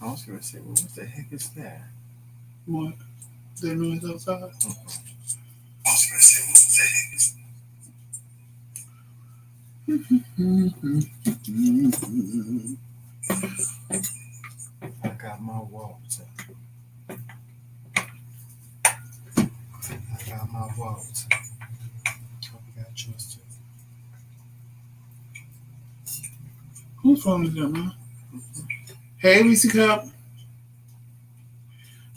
I was going to say, well, what the heck is that? What? That noise outside? I was going to say, what the heck is that? I got my water. I got my water. Hope you got yours too. Whose phone is that, man? Hey, Reese Cup.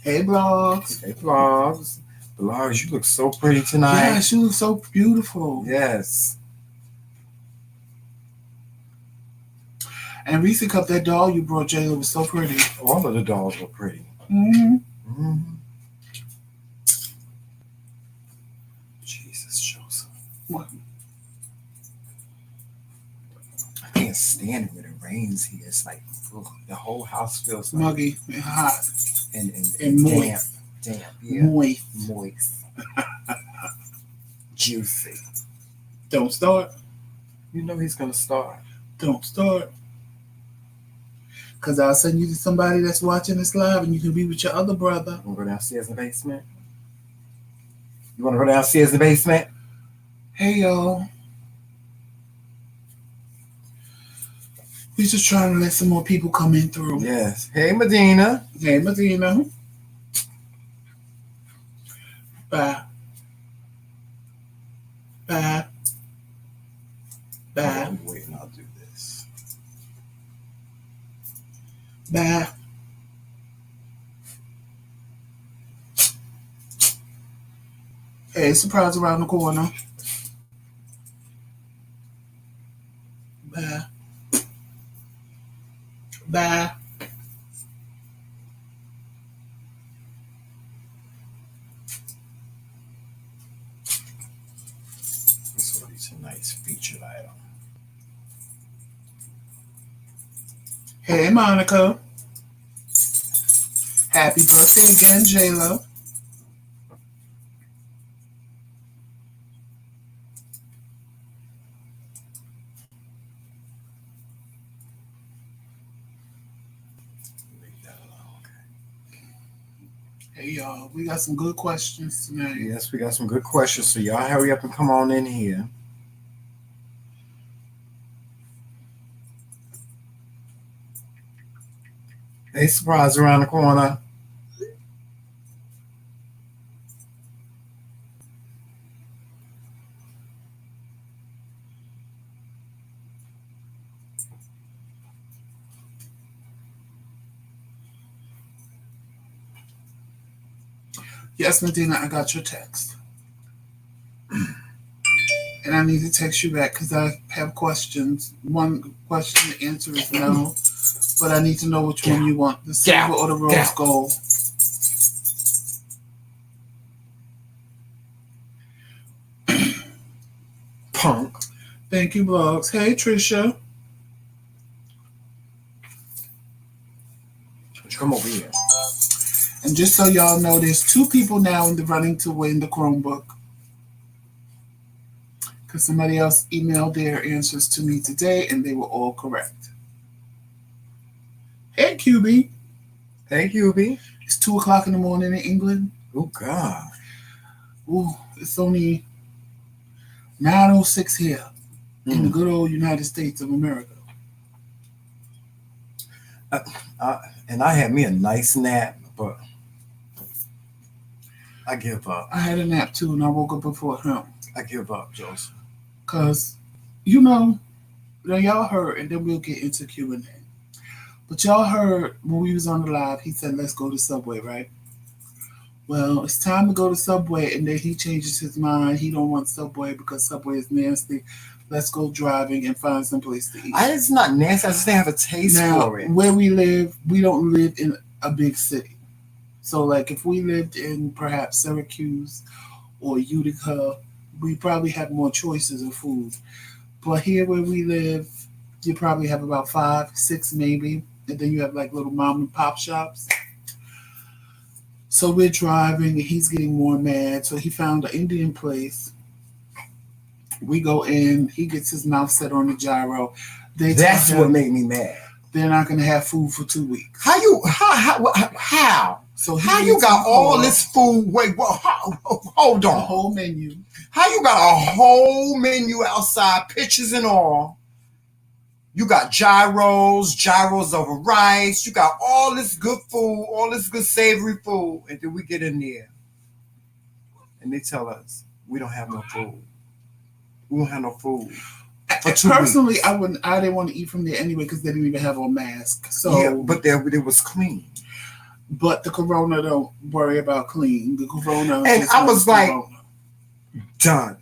Hey, Blogs. Hey, Blogs. Blogs, you look so pretty tonight. Yes, you look so beautiful. Yes. And Reese Cup, that doll you brought, Jayla, was so pretty. All of the dolls were pretty. Mm-hmm. Mm-hmm. Jesus, Joseph. What? I can't stand it when it rains here. It's like the whole house feels like muggy and hot and moist. Damp, yeah. Moist. Juicy. Don't start. You know he's gonna start. Don't start. Because I'll send you to somebody that's watching this live and you can be with your other brother. You want to go downstairs in the basement? You want to go downstairs in the basement? Hey, y'all. We're just trying to let some more people come in through. Yes. Hey, Medina. Hey, Medina. Bye. Bye. Bye. I'm waiting. I'll do this. Bye. Hey, surprise around the corner. Bye. Bye. This will be tonight's featured item. Hey, Monica. Happy birthday again, J-Lo. Hey, y'all, we got some good questions tonight. Yes, we got some good questions, so y'all hurry up and come on in here. Hey, surprise around the corner. Yes, Medina, I got your text. And I need to text you back because I have questions. One question, the answer is no. But I need to know which one you want, the silver or the rose gold. Punk. Thank you, Blogs. Hey, Trisha. Come over here. And just so y'all know, there's 2 people now in the running to win the Chromebook. Because somebody else emailed their answers to me today, and they were all correct. Hey, QB. Hey, QB. It's 2 o'clock in the morning in England. Oh, God. Ooh, it's only 9:06 here in the good old United States of America. And I had me a nice nap, but I give up. I had a nap, too, and I woke up before him. I give up, Joseph. Because, now y'all heard, and then we'll get into Q&A. But y'all heard when we was on the live, he said, let's go to Subway, right? Well, it's time to go to Subway, and then he changes his mind. He don't want Subway because Subway is nasty. Let's go driving and find some place to eat. It's not nasty. I just didn't have a taste for it. Where we live, we don't live in a big city. So, like, if we lived in perhaps Syracuse or Utica, we probably have more choices of food. But here where we live, you probably have about 5, 6 maybe. And then you have like little mom and pop shops. So we're driving and he's getting more mad. So he found an Indian place. We go in. He gets his mouth set on the gyro. That's what made me mad. they're not going to have food for 2 weeks. How? So how you got all this food? Wait, hold on. A whole menu. How you got a whole menu outside, pictures and all? You got gyros over rice. You got all this good food, all this good savory food, and then we get in there, and they tell us we don't have no food. We don't have no food. Personally, weeks. I didn't want to eat from there anyway because they didn't even have on masks. So yeah, but it was clean. But the corona don't worry about clean. The corona. And I was like, done.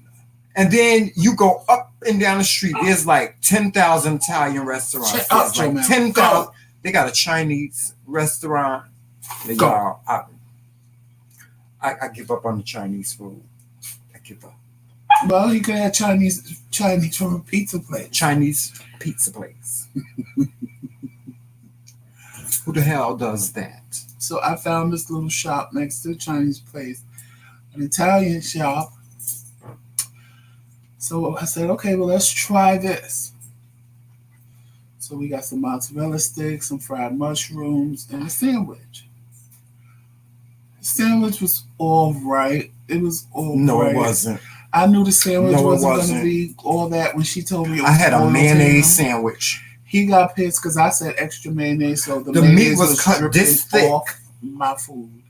And then you go up and down the street. There's like 10,000 Italian restaurants. There's like 10,000. They got a Chinese restaurant. Y'all, I give up on the Chinese food. I give up. Well, you could have Chinese from a pizza place. Chinese pizza place. Who the hell does that? So I found this little shop next to the Chinese place, an Italian shop. So I said, okay, well, let's try this. So we got some mozzarella sticks, some fried mushrooms, and a sandwich. The sandwich was all right. It was all right. No, it wasn't. I knew the sandwich wasn't going to be all that when she told me it was. I had a mayonnaise sandwich. He got pissed because I said extra mayonnaise, so the meat was cut this thick off my food.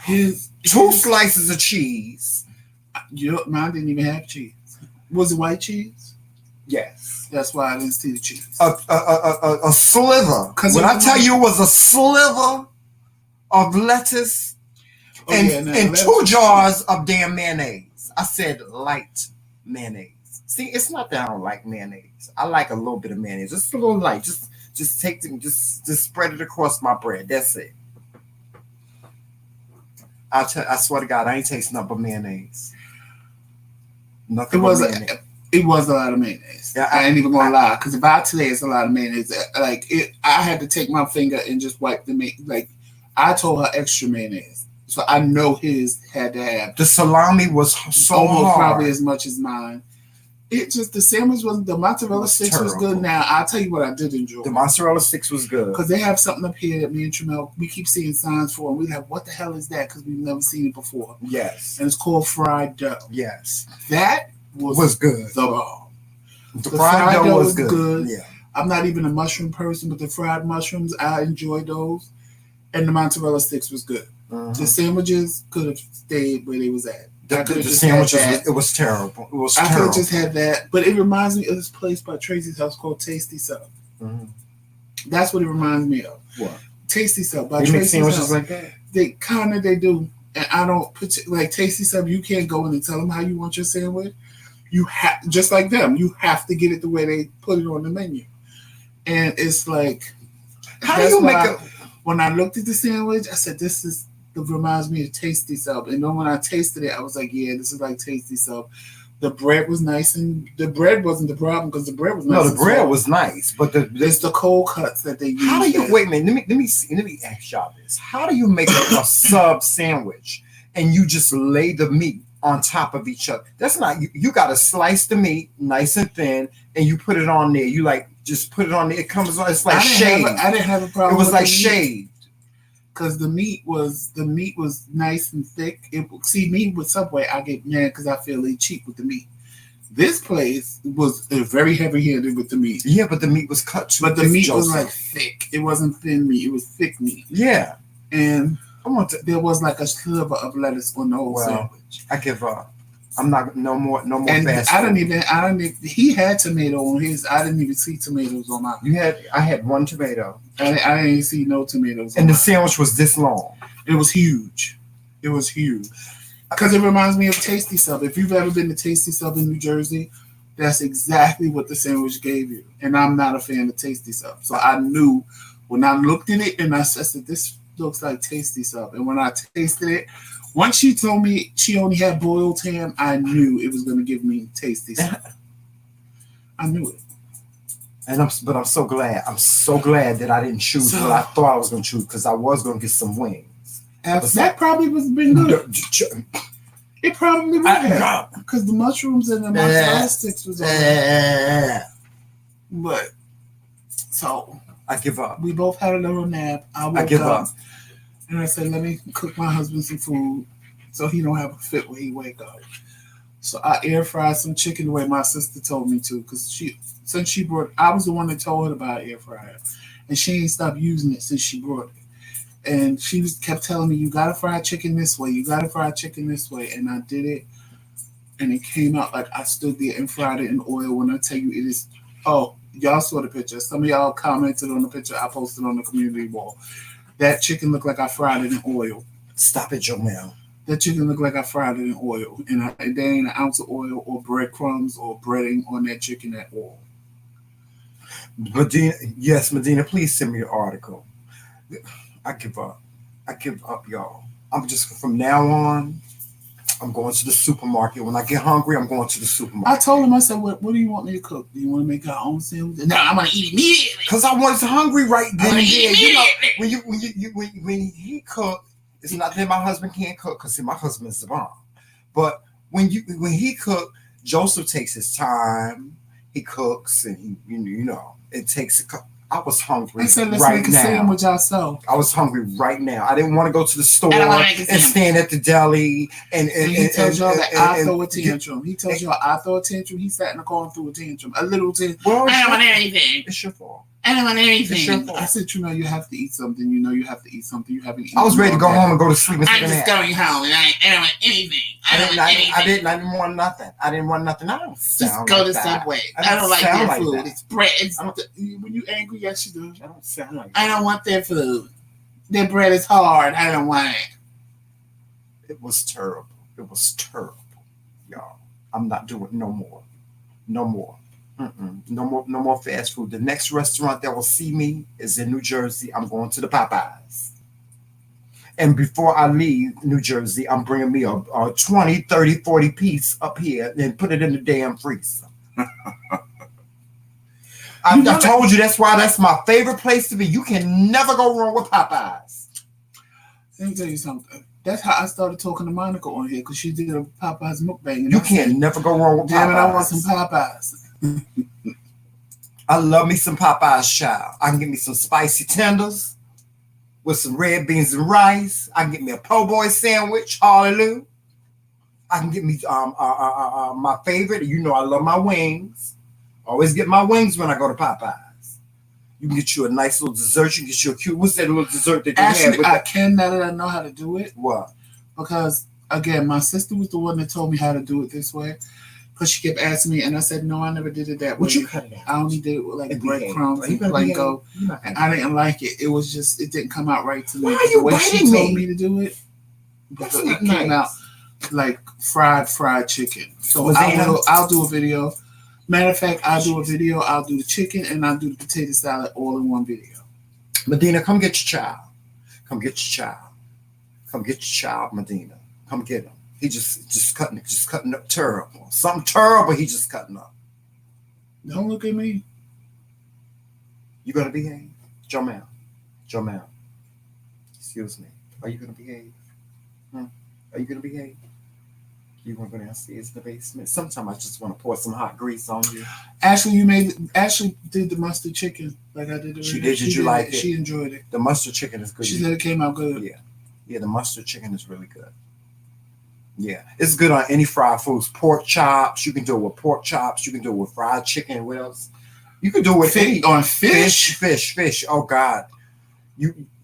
Two slices of cheese. Mine didn't even have cheese. Was it white cheese? Yes. That's why I didn't see the cheese. A sliver. When I tell you it was a sliver of lettuce and 2 jars of damn mayonnaise. I said light mayonnaise. See, it's not that I don't like mayonnaise. I like a little bit of mayonnaise. Just a little light. Just take them, just spread it across my bread. That's it. I swear to God, I ain't tasting nothing but mayonnaise. Nothing but mayonnaise. It was a lot of mayonnaise. Yeah, I ain't even gonna lie, because about today it's a lot of mayonnaise. Like I had to take my finger and just wipe the mayonnaise. Like I told her extra mayonnaise, so I know his had to have. The salami was so almost hard. Probably as much as mine. It just the sandwich wasn't. The mozzarella sticks was good. Now I'll tell you what I did enjoy. The mozzarella sticks was good because they have something up here that me and Tramel we keep seeing signs for, and we like, what the hell is that? Because we've never seen it before. Yes, and it's called fried dough. Yes, that was good. The fried dough was good. Yeah, I'm not even a mushroom person, but the fried mushrooms I enjoyed those, and the mozzarella sticks was good. The sandwiches could have stayed where they was at. The sandwiches, it was terrible. It was terrible. I could have just had that. But it reminds me of this place by Tracy's house called Tasty Sub. Mm-hmm. That's what it reminds me of. What? Tasty Sub by Tracy's Tracy's sandwiches house. like that? They do. And I don't put like Tasty Sub, you can't go in and tell them how you want your sandwich. You have, just like them, you have to get it the way they put it on the menu. And it's like, how do you make it? When I looked at the sandwich, I said, this reminds me of Tasty Sub. And then when I tasted it, I was like, yeah, this is like Tasty Sub. The bread was nice, and the bread wasn't the problem because the bread was nice. No, the bread was nice, but it's the cold cuts that they use. How do you wait a minute? Let me ask y'all this. How do you make a sub sandwich and you just lay the meat on top of each other? That's not you got to slice the meat nice and thin, and you put it on there. You like just put it on there. It comes on. It's like shaved. I didn't have a problem. It was like shaved. Because the meat was nice and thick. Me with Subway, I get mad because I feel they cheap with the meat. This place was very heavy-handed with the meat. Yeah, but the meat was cut too thick. But the meat was like thick. It wasn't thin meat. It was thick meat. Yeah. And there was like a sliver of lettuce on the whole sandwich. I give up. I'm not no more and fast food. I don't even he had tomato on his. I didn't even see tomatoes on mine. I had one tomato. I didn't see no tomatoes. And the sandwich was this long. It was huge. Because it reminds me of Tasty Sub. If you've ever been to Tasty Sub in New Jersey, that's exactly what the sandwich gave you. And I'm not a fan of Tasty Sub. So I knew when I looked at it and I said, this looks like Tasty Sub. And when I tasted it, once she told me she only had boiled ham, I knew it was going to give me Tasty Sub. I knew it. And I'm so glad. I'm so glad that I didn't choose what I thought I was going to choose, because I was going to get some wings. That probably was been good. It probably would have, because the mushrooms and the mozzarella sticks was all right. But so I give up. We both had a little nap. I give up. And I said, let me cook my husband some food so he don't have a fit when he wake up. So I air fried some chicken the way my sister told me to, because I was the one that told her about air fryer, and she ain't stopped using it since she brought it. And she kept telling me, you gotta fry chicken this way, you gotta fry chicken this way, and I did it, and it came out like I stood there and fried it in oil. When I tell you, it is. Oh, y'all saw the picture. Some of y'all commented on the picture I posted on the community wall. That chicken looked like I fried it in oil. Stop it, Jomel. That chicken looked like I fried it in oil. And there ain't an ounce of oil or breadcrumbs or breading on that chicken at all. Medina, please send me your article. I give up. I give up, y'all. I'm just, from now on, I'm going to the supermarket. When I get hungry, I'm going to the supermarket. I told him, I said, what do you want me to cook? Do you want to make our own sandwich? No, I'm going to eat immediately. Because I was hungry right then and there. You know, when he cooked, it's not that my husband can't cook, because my husband is the bomb. But when he cooked, Joseph takes his time. He cooks, and he, you know, it takes a couple. I was hungry. I said, let's right make a now. sandwich ourselves. I was hungry right now. I didn't want to go to the store and stand at the deli. And he tells y'all that I throw a tantrum. He tells y'all I throw a tantrum. He sat in the car and threw a tantrum. A little tantrum. Well, I don't want anything. It's your fault. I don't want anything. I said, you know, you have to eat something. You know, you have to eat something. You haven't eaten. I was ready to go home and go to sleep. I'm just going home, and I don't want anything. I didn't want nothing. I didn't want nothing. I don't sound just go like to that. Subway. I don't like their like food. That. It's bread. When you angry, yes, you do. I don't sound like I don't want their food. Their bread is hard. I don't want it. It was terrible. It was terrible, y'all. I'm not doing no more. No more. No more fast food. The next restaurant that will see me is in New Jersey. I'm going to the Popeyes. And before I leave New Jersey, I'm bringing me a 20, 30, 40 piece up here and put it in the damn freezer. I told you that's why that's my favorite place to be. You can never go wrong with Popeyes. Let me tell you something. That's how I started talking to Monica on here, because she did a Popeyes mukbang. You can't never go wrong with Popeyes. Damn it, I want some Popeyes. I love me some Popeyes, child. I can get me some spicy tenders with some red beans and rice. I can get me a po' boy sandwich. Hallelujah. I can get me my favorite. You know I love my wings. Always get my wings when I go to Popeyes. You can get you a nice little dessert. You can get you a cute. What's that little dessert that you have? Actually, I can, now that I know how to do it. What? Because, again, my sister was the one that told me how to do it this way. Because she kept asking me, and I said, no, I never did it that way. You cut it out? I only did it with like breadcrumbs and Planko. And I didn't like it. It was just, it didn't come out right to me. Why are you the way she me? told me to do it, because it came out like fried chicken. So I'll do a video. Matter of fact, I'll do a video. I'll do the chicken and I'll do the potato salad all in one video. Medina, come get your child. Come get your child. Come get your child, Medina. Come get him. He just cutting up terrible. Something terrible he just cutting up. Don't look at me. You gonna behave? Jomel. Excuse me. Are you gonna behave? Are you gonna behave? You want to go downstairs in the basement? Sometimes I just want to pour some hot grease on you. Ashley did the mustard chicken like I did. She did. Did you like it? She enjoyed it. The mustard chicken is good. She said it came out good. Yeah. The mustard chicken is really good. Yeah, it's good on any fried foods. Pork chops. You can do it with pork chops. You can do it with fried chicken. What else? You can do it with fish. Oh God,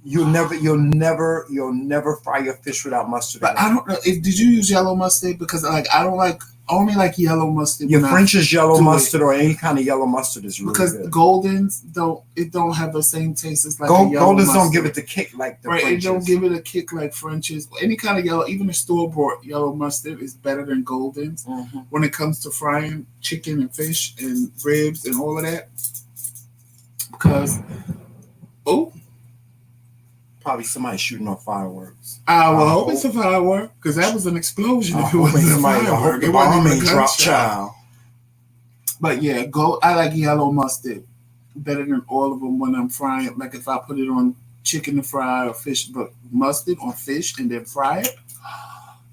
You'll never fry your fish without mustard. But I don't know. Did you use yellow mustard? Because I don't like. Only like yellow mustard. Your French's yellow mustard or any kind of yellow mustard is really good. Because Goldens don't have the same taste as like a yellow Goldens mustard. don't give it the kick like the French's. It don't give it a kick like French's. Any kind of yellow, even the store-bought yellow mustard is better than Goldens when it comes to frying chicken and fish and ribs and all of that. Because probably somebody shooting off fireworks. I will hope it's a firework, because that was an explosion. If it wasn't a firework, it wasn't even a gunshot. But yeah, I like yellow mustard better than all of them when I'm frying. Like if I put it on chicken to fry or fish, but mustard on fish and then fry it,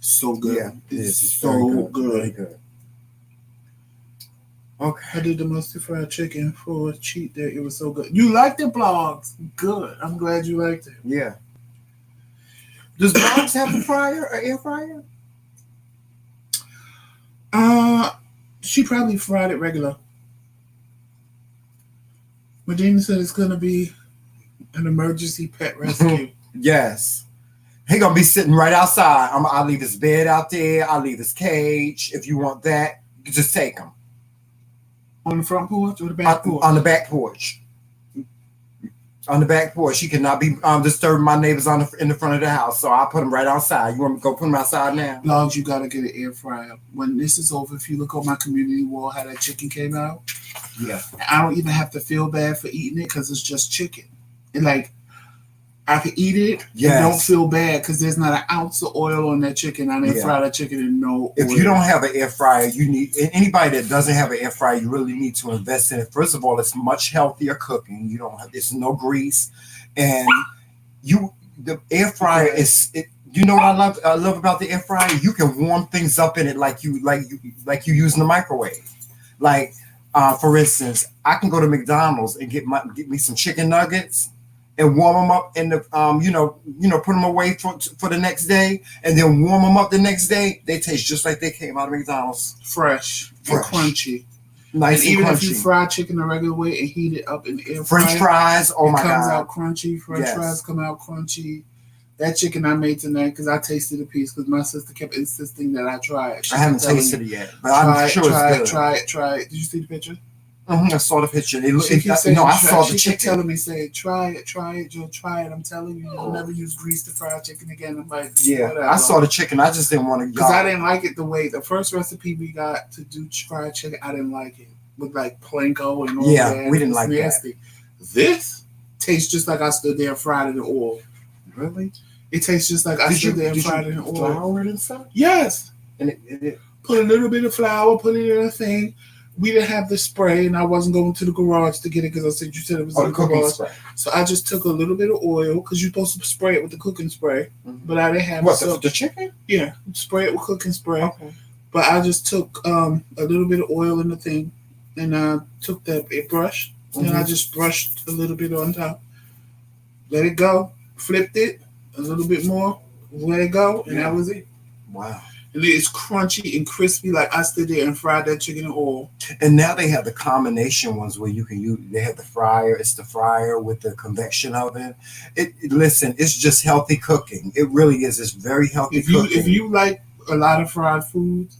so good. Yeah, it's so good. Very good. Okay. I did the mustard fried chicken for a cheat day. It was so good. You liked the blogs? Good. I'm glad you liked it. Yeah. Does Blogs have a fryer or air fryer? She probably fried it regular. Medina said it's gonna be an emergency pet rescue. Yes. He gonna be sitting right outside. I'll leave his bed out there. I'll leave his cage. If you want that, you just take him. On the front porch or the back porch? On the back porch. On the back porch. He cannot be disturbing my neighbors in the front of the house. So I'll put him right outside. You want me to go put him outside now? Blogs, you gotta get an air fryer. When this is over, if you look on my community wall, how that chicken came out. Yeah. I don't even have to feel bad for eating it because it's just chicken. And like, I can eat it and don't feel bad because there's not an ounce of oil on that chicken. I didn't fry that chicken in no oil. If you don't have an air fryer, you need anybody that doesn't have an air fryer, you really need to invest in it. First of all, it's much healthier cooking. You don't have there's no grease, and the air fryer is it. You know what I love about the air fryer? You can warm things up in it like you use in the microwave. Like for instance, I can go to McDonald's and get me some chicken nuggets and warm them up in the put them away for the next day, and then warm them up the next day. They taste just like they came out of McDonald's, fresh. And crunchy, nice and even crunchy. If you fry chicken the regular way and heat it up in the air fryer, French fries, oh my god, comes out crunchy. French fries come out crunchy. That chicken I made tonight because I tasted a piece because my sister kept insisting that I try it. I haven't tasted it yet, but I'm sure it's good. Try it. Did you see the picture? I saw the picture. I saw the chicken. She kept telling me, "Say, try it, Joe, try it." I'm telling you, you'll never use grease to fry chicken again. I'm like, whatever. I saw the chicken. I just didn't want to because I didn't like it the way the first recipe we got to do fried chicken. I didn't like it with like planko and all that. Yeah, we didn't like nasty. That. This tastes just like I stood there and fried it in oil. Really? It tastes just like I stood there and fried it in oil. Flour it and stuff? Yes. And it put a little bit of flour, put it in a thing. We didn't have the spray, and I wasn't going to the garage to get it because I said you said it was in the garage. Spray. So I just took a little bit of oil because you're supposed to spray it with the cooking spray, but I didn't have the chicken. Yeah, spray it with cooking spray. Okay. But I just took a little bit of oil in the thing, and I took that brush, and I just brushed a little bit on top. Let it go. Flipped it a little bit more. Let it go, and that was it. Wow. It's crunchy and crispy, like I stood there and fried that chicken in oil. And now they have the combination ones where you can use. They have the fryer. It's the fryer with the convection oven. Listen, it's just healthy cooking. It really is. It's very healthy cooking. If you like a lot of fried foods,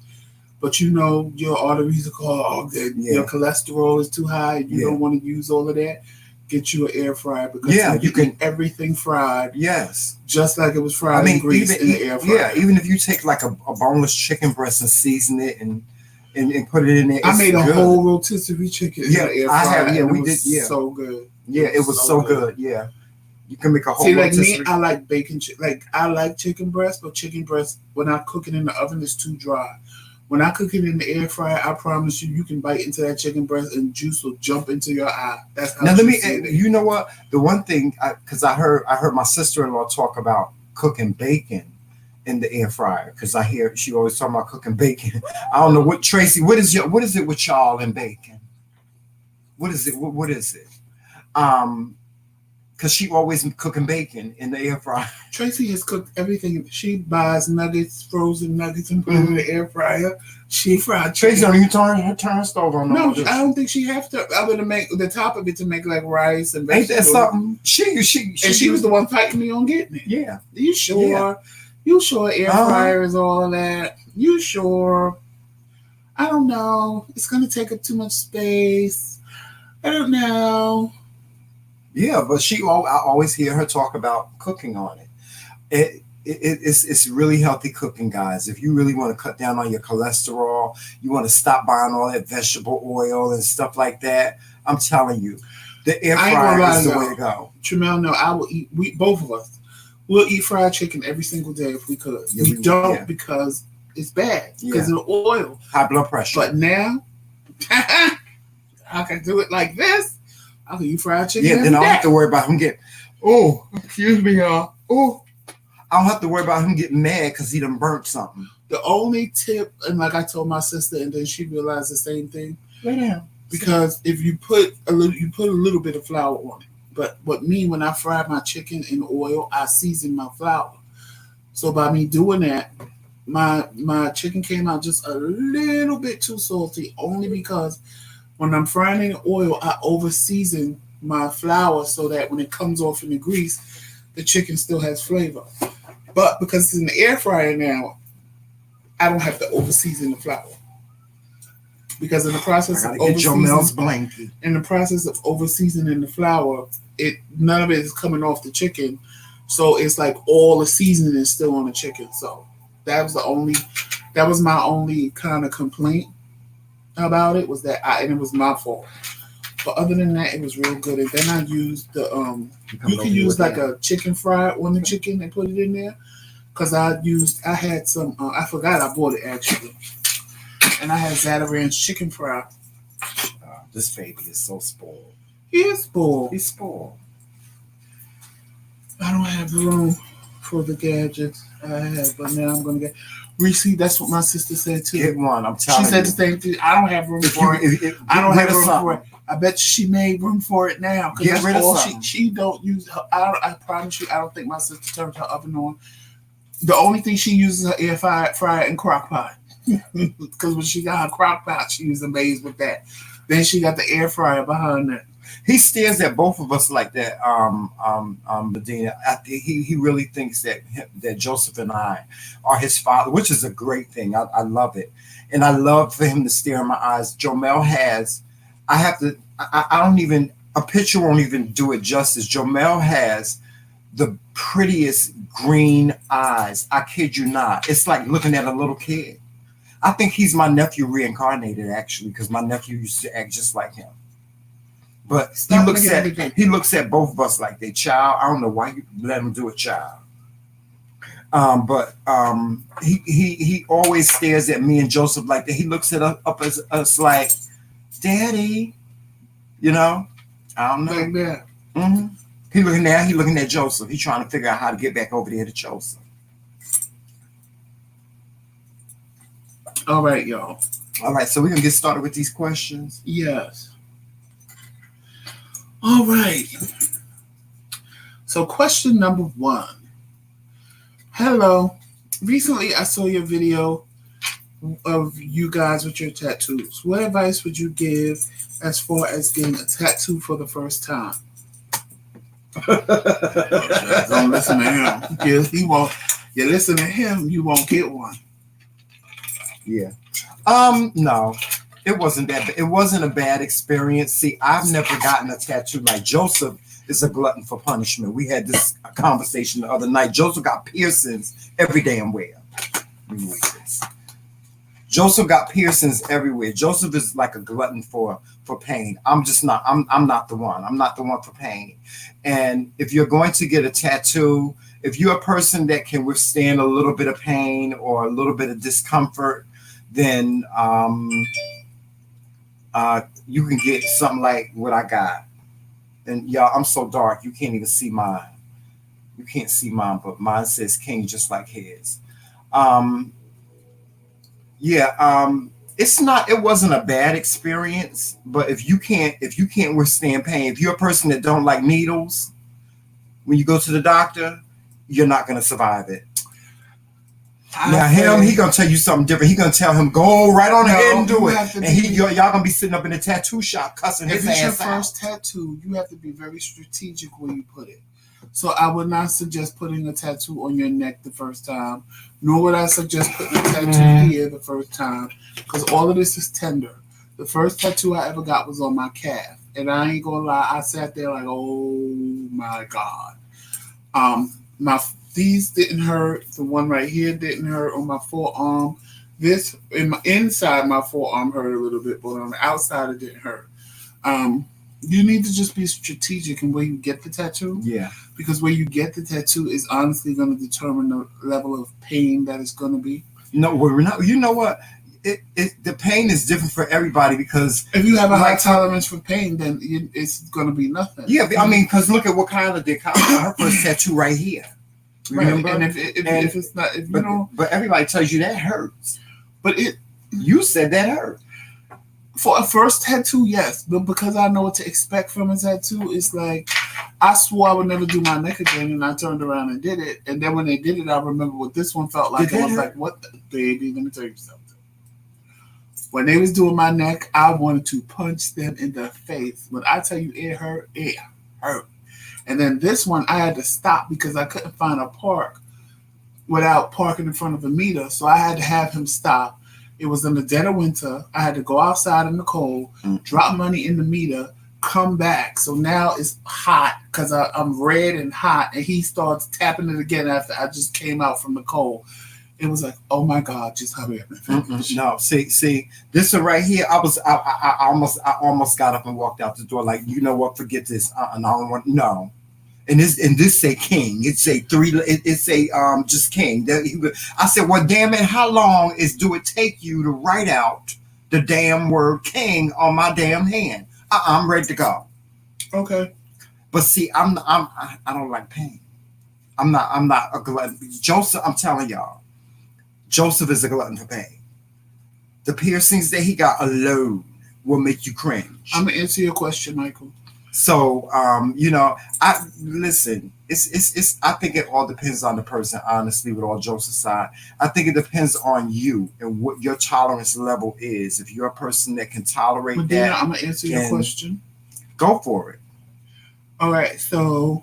but you know your arteries are clogged and your cholesterol is too high, and you don't want to use all of that. Get you an air fryer because you can everything fried. Yes, just like it was fried in grease in the air fryer. Yeah, even if you take like a boneless chicken breast and season it and put it in there. I made a whole rotisserie chicken in the air fryer. I have. Yeah, we did. Yeah, so good. Yeah, it was so good. Yeah, you can make a whole. See, like me, I like bacon. Like I like chicken breast, but chicken breast when I cook it in the oven is too dry. When I cook it in the air fryer, I promise you can bite into that chicken breast and juice will jump into your eye. That's how. Now let me. You know what? The one thing, because I heard my sister-in-law talk about cooking bacon in the air fryer. Because I hear she always talking about cooking bacon. I don't know what Tracy. What is it with y'all and bacon? What is it? What is it? Because she always cooking bacon in the air fryer. Tracy has cooked everything. She buys nuggets, frozen nuggets, and put it in the air fryer. She fried. Tracy don't even turn her stove on. No, I don't think she have to. I would make the top of it to make like rice and vegetables. Ain't that something? She was the one fighting me on getting it. Yeah. You sure? Yeah. You sure air fryer is all that? You sure? I don't know. It's gonna take up too much space. I don't know. Yeah, but I always hear her talk about cooking on it. It's really healthy cooking, guys. If you really want to cut down on your cholesterol, you want to stop buying all that vegetable oil and stuff like that, I'm telling you, the air fryer is the way to go. Tramel, no, I will eat. Both of us will eat fried chicken every single day if we could. Yeah, we don't because it's bad because of the oil. High blood pressure. But now, I can do it like this. I can eat fried chicken. Yeah, then I don't have to worry about him getting. Excuse me, y'all. I don't have to worry about him getting mad because he done burnt something. The only tip, and like I told my sister, and then she realized the same thing. Lay down. Because if you put a little bit of flour on it. But when I fry my chicken in oil, I season my flour. So by me doing that, my chicken came out just a little bit too salty, only because when I'm frying in oil, I over season my flour so that when it comes off in the grease, the chicken still has flavor. But because it's in the air fryer now, I don't have to over season the flour. Because in the process of over seasoning the flour, none of it is coming off the chicken. So it's like all the seasoning is still on the chicken. So that was my only kind of complaint about it, was that and it was my fault. But other than that, it was real good. And then I used the you can use like a chicken fry on the chicken and put it in there. Because I had some I forgot I bought it actually. And I had Zataran's chicken fry. This baby is so spoiled. He is spoiled. He's spoiled. I don't have room for the gadgets I have, but now I'm going to get... Reese, that's what my sister said too. Get one, I'm telling you. She said the same thing. I don't have room for it. I don't have room for it. I bet she made room for it now. Get rid of something. She don't use... I promise you, I don't think my sister turned her oven on. The only thing she uses is her air fryer and crock pot. Because when she got her crock pot, she was amazed with that. Then she got the air fryer behind that. He stares at both of us like that, Medina. He really thinks that Joseph and I are his father, which is a great thing. I love it. And I love for him to stare in my eyes. Jomel has, a picture won't even do it justice. Jomel has the prettiest green eyes. I kid you not. It's like looking at a little kid. I think he's my nephew reincarnated, actually, because my nephew used to act just like him. But he looks at both of us like they child. I don't know why you let him do a child. But he always stares at me and Joseph like that. He looks at us like, Daddy. You know? I don't know. Like that. Mm-hmm. He looking at Joseph. He's trying to figure out how to get back over there to Joseph. All right, y'all. All right, so we're going to get started with these questions? Yes. All right. So question number 1. Hello. Recently, I saw your video of you guys with your tattoos. What advice would you give as far as getting a tattoo for the first time? Don't listen to him. Because he won't. You listen to him, you won't get one. Yeah. No, it wasn't that. It wasn't a bad experience. See, I've never gotten a tattoo. Like Joseph is a glutton for punishment. We had this conversation the other night. Joseph got piercings every damn where. Joseph got piercings everywhere. Joseph is like a glutton for pain. I'm just not. I'm not the one. I'm not the one for pain. And if you're going to get a tattoo, if you're a person that can withstand a little bit of pain or a little bit of discomfort, then you can get something like what I got. And y'all, I'm so dark, you can't even see mine. You can't see mine, but mine says King just like his. It wasn't a bad experience, but if you can't withstand pain, if you're a person that don't like needles, when you go to the doctor, you're not going to survive it. Now he gonna tell you something different. He gonna tell him go right on ahead and do it. And y'all gonna be sitting up in the tattoo shop cussing his ass out. If it's your first tattoo, you have to be very strategic where you put it. So I would not suggest putting a tattoo on your neck the first time, nor would I suggest putting a tattoo here the first time, because all of this is tender. The first tattoo I ever got was on my calf, and I ain't gonna lie, I sat there like, oh my God. These didn't hurt. The one right here didn't hurt on my forearm. This inside my forearm hurt a little bit, but on the outside it didn't hurt. You need to just be strategic in where you get the tattoo. Yeah. Because where you get the tattoo is honestly going to determine the level of pain that it's going to be. No, we're not. You know what? The pain is different for everybody, because if you have a high tolerance for pain, then it's going to be nothing. Yeah, I mean, because look at what Kyla did. Kyla got her first tattoo right here. Remember? Right. And if it's not, if you don't, but everybody tells you that hurts. But you said that hurt. For a first tattoo, yes, but because I know what to expect from a tattoo, it's like I swore I would never do my neck again, and I turned around and did it. And then when they did it, I remember what this one felt like. It was like, "What, baby? Let me tell you something." When they was doing my neck, I wanted to punch them in the face. When I tell you it hurt, it hurt. And then this one, I had to stop because I couldn't find a park without parking in front of a meter, so I had to have him stop. It was in the dead of winter. I had to go outside in the cold, drop money in the meter, come back. So now it's hot because I'm red and hot, and he starts tapping it again after I just came out from the cold. It was like, oh my God, just hurry up and finish. No, see, this one right here. I almost got up and walked out the door. Like, you know what? Forget this. And I don't want no. And this say king. It say just king. I said, well, damn it, how long do it take you to write out the damn word king on my damn hand? I'm ready to go. Okay. But see, I don't like pain. I'm not a glutton. Joseph, I'm telling y'all, Joseph is a glutton for pain. The piercings that he got alone will make you cringe. I'm gonna answer your question, Michael. So, I listen. It's. I think it all depends on the person. Honestly, with all jokes aside, I think it depends on you and what your tolerance level is. If you're a person that can tolerate that, I'm gonna answer your question. Go for it. All right. So,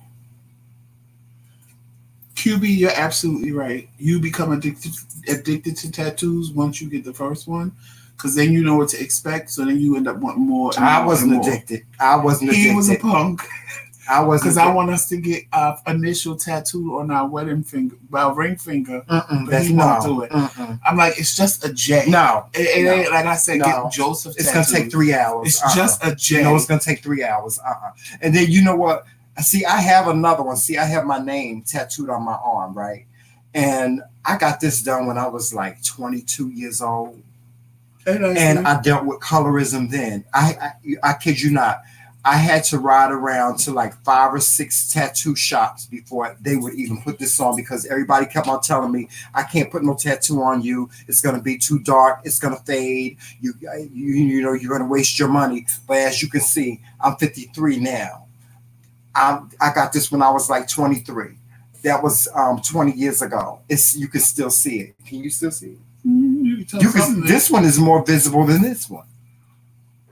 QB, you're absolutely right. You become addicted to tattoos once you get the first one. Because then you know what to expect, so then you end up wanting more. I wasn't addicted. He was a punk. I wasn't. Because I want us to get our initial tattoo on our wedding finger, our ring finger, but he won't do it. I'm like, it's just a J. No, it ain't like I said. Get Joseph. It's gonna take 3 hours. It's just a J. No, it's gonna take 3 hours. And then you know what? See, I have another one. See, I have my name tattooed on my arm, right? And I got this done when I was like 22 years old. And I dealt with colorism then. I kid you not. I had to ride around to like 5 or 6 tattoo shops before they would even put this on, because everybody kept on telling me, I can't put no tattoo on you. It's going to be too dark. It's going to fade. You know, you're going to waste your money. But as you can see, I'm 53 now. I got this when I was like 23. That was 20 years ago. You can still see it. Can you still see it? This one is more visible than this one.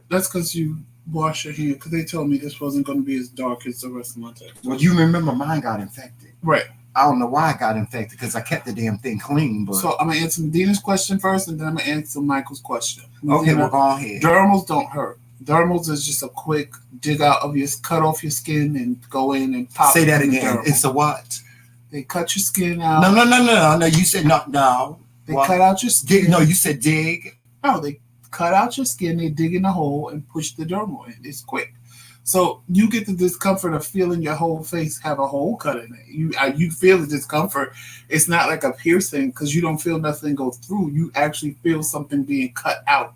That's because you wash your hair. Because they told me this wasn't going to be as dark as the rest of my tattoo. Well, you remember mine got infected. Right. I don't know why I got infected, because I kept the damn thing clean. But so I'm going to answer Medina's question first, and then I'm going to answer Michael's question. Okay, well, go ahead. Dermals don't hurt. Dermals is just a quick dig out of cut off your skin and go in and pop. Say that again. It's a what? They cut your skin out. No. You said no. They cut out your skin. No, you said dig. No, they cut out your skin. They dig in a hole and push the dermal in. It's quick. So you get the discomfort of feeling your whole face have a hole cut in it. You feel the discomfort. It's not like a piercing, because you don't feel nothing go through. You actually feel something being cut out.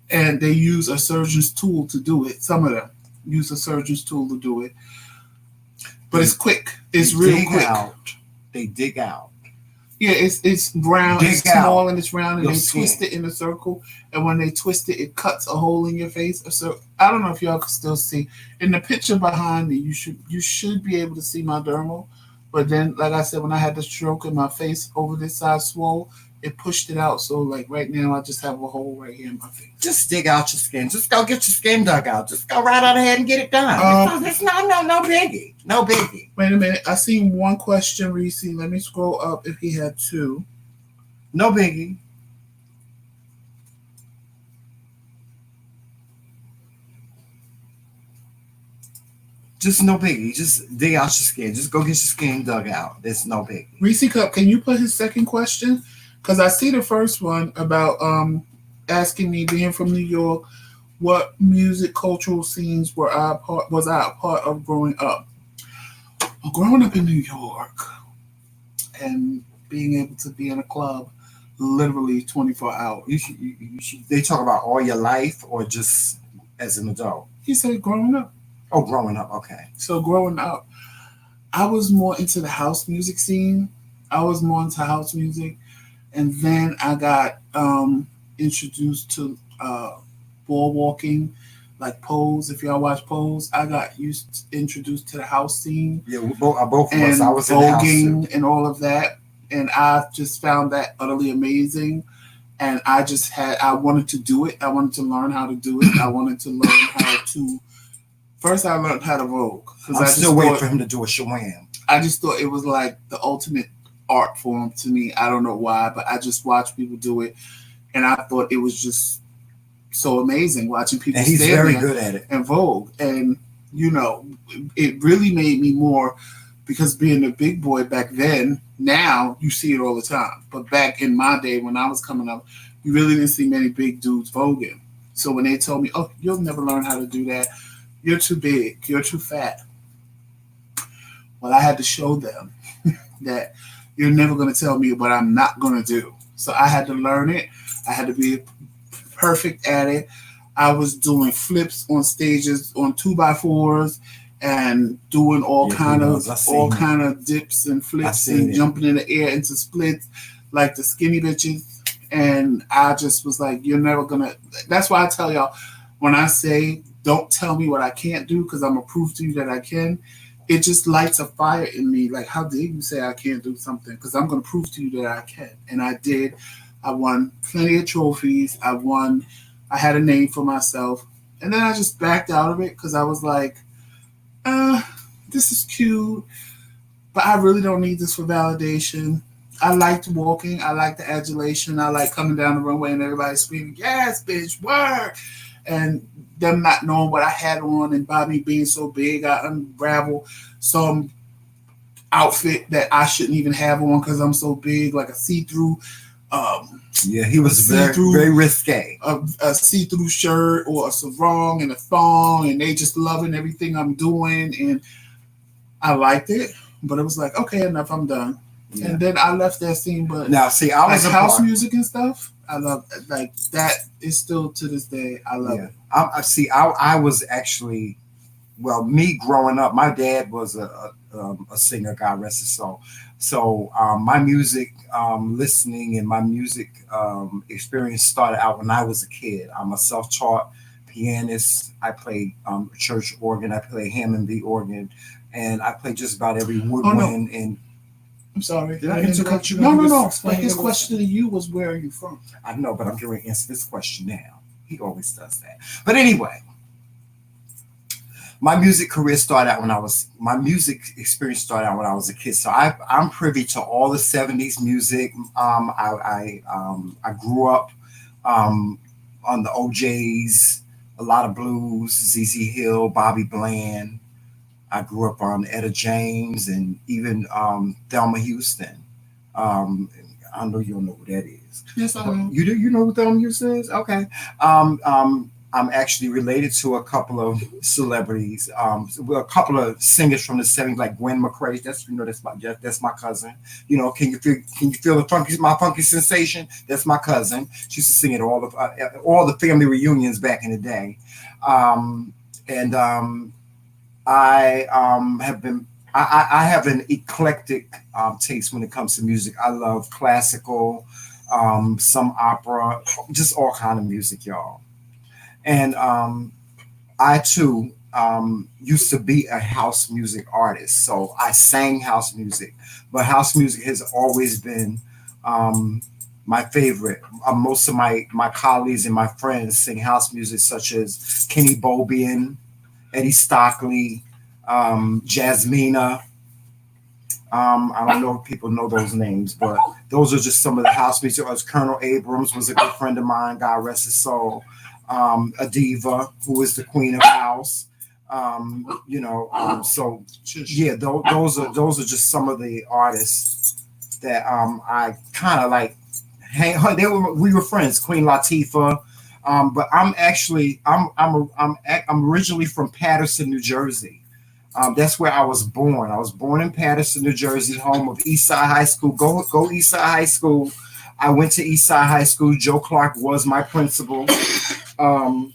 And they use a surgeon's tool to do it. Some of them use a surgeon's tool to do it. But it's quick. It's real quick. They dig out. Yeah, it's round, it's small, and it's round, and they twist it in a circle. And when they twist it, it cuts a hole in your face. So I don't know if y'all can still see. In the picture behind me, you should be able to see my dermal. But then, like I said, when I had the stroke and my face over this side swole, it pushed it out. So like right now, I just have a hole right here in my face. Just dig out your skin. Just go get your skin dug out. Just go right out ahead and get it done. It's no biggie. No biggie. Wait a minute. I seen one question, Reese. Let me scroll up if he had 2. No biggie. Just no biggie. Just dig out your skin. Just go get your skin dug out. It's no biggie. Reese Cup, can you put his second question? Because I see the first one about asking me, being from New York, what music cultural scenes was I a part of growing up? Well, growing up in New York and being able to be in a club literally 24 hours. They talk about all your life or just as an adult? He said growing up. Oh, growing up. Okay. So growing up, I was more into the house music scene. And then I got introduced to ball walking, like Pose. If y'all watch Pose, I got introduced to the house scene. Yeah, both of and us. I was in the house too. And all of that, and I just found that utterly amazing. And I wanted to do it. I wanted to learn how to do it. I wanted to learn how to. First, I learned how to Vogue because I'm still waiting for him to do a shawam. I just thought it was like the ultimate art form to me. I don't know why, but I just watched people do it, and I thought it was just so amazing watching people. And he's very good at it. And Vogue, and it really made me more because being a big boy back then. Now you see it all the time, but back in my day when I was coming up, you really didn't see many big dudes voguing. So when they told me, "Oh, you'll never learn how to do that. You're too big. You're too fat." Well, I had to show them that you're never going to tell me what I'm not going to do. So I had to learn it. I had to be perfect at it. I was doing flips on stages on 2x4s and doing all kind of dips and flips and jumping in the air into splits like the skinny bitches. And I just was like, you're never going to. That's why I tell y'all, when I say, don't tell me what I can't do because I'm going to prove to you that I can, it just lights a fire in me. Like, how dare you say I can't do something? Because I'm going to prove to you that I can. And I did. I won plenty of trophies. I had a name for myself. And then I just backed out of it because I was like, this is cute, but I really don't need this for validation. I liked walking. I like the adulation. I like coming down the runway and everybody screaming, yes, bitch, work. And them not knowing what I had on and by me being so big, I unravel some outfit that I shouldn't even have on because I'm so big, like a see-through. He was very risque. A see-through shirt or a sarong and a thong, and they just loving everything I'm doing. And I liked it, but it was like, okay, enough, I'm done. Yeah. And then I left that scene. But now, see, I was house music and stuff. I love like that. Is still to this day. I love it. I was actually, well, me growing up. My dad was a singer. God rest his soul. So my music listening and my music experience started out when I was a kid. I'm a self-taught pianist. I play church organ. I play Hammond B organ, and I play just about every woodwind and. I'm sorry. Did I interrupt you? No. But his question to you was, where are you from? I know, but I'm going to answer this question now. He always does that. But anyway, my music experience started out when I was a kid. So I'm privy to all the 70s music. I grew up on the OJs, a lot of blues, ZZ Hill, Bobby Bland. I grew up on Etta James and even Thelma Houston. I know you don't know who that is. Yes, I know. You do? You know who Thelma Houston is? Okay. I'm actually related to a couple of celebrities, a couple of singers from the 70s, like Gwen McRae. That's my cousin. Can you feel my funky sensation? That's my cousin. She used to sing at all the family reunions back in the day, I have an eclectic taste when it comes to music. I love classical, some opera, just all kind of music, y'all. And I too used to be a house music artist, so I sang house music. But house music has always been my favorite. Most of my colleagues and my friends sing house music, such as Kenny Bobian, Eddie Stockley, Jasmina. I don't know if people know those names, but those are just some of the house music. Colonel Abrams was a good friend of mine, God rest his soul. A diva who is the queen of house. Those are just some of the artists that I kind of like. We were friends. Queen Latifah. But I'm originally from Paterson, New Jersey. That's where I was born. I was born in Paterson, New Jersey, home of Eastside High School. Go Eastside High School. I went to Eastside High School. Joe Clark was my principal. The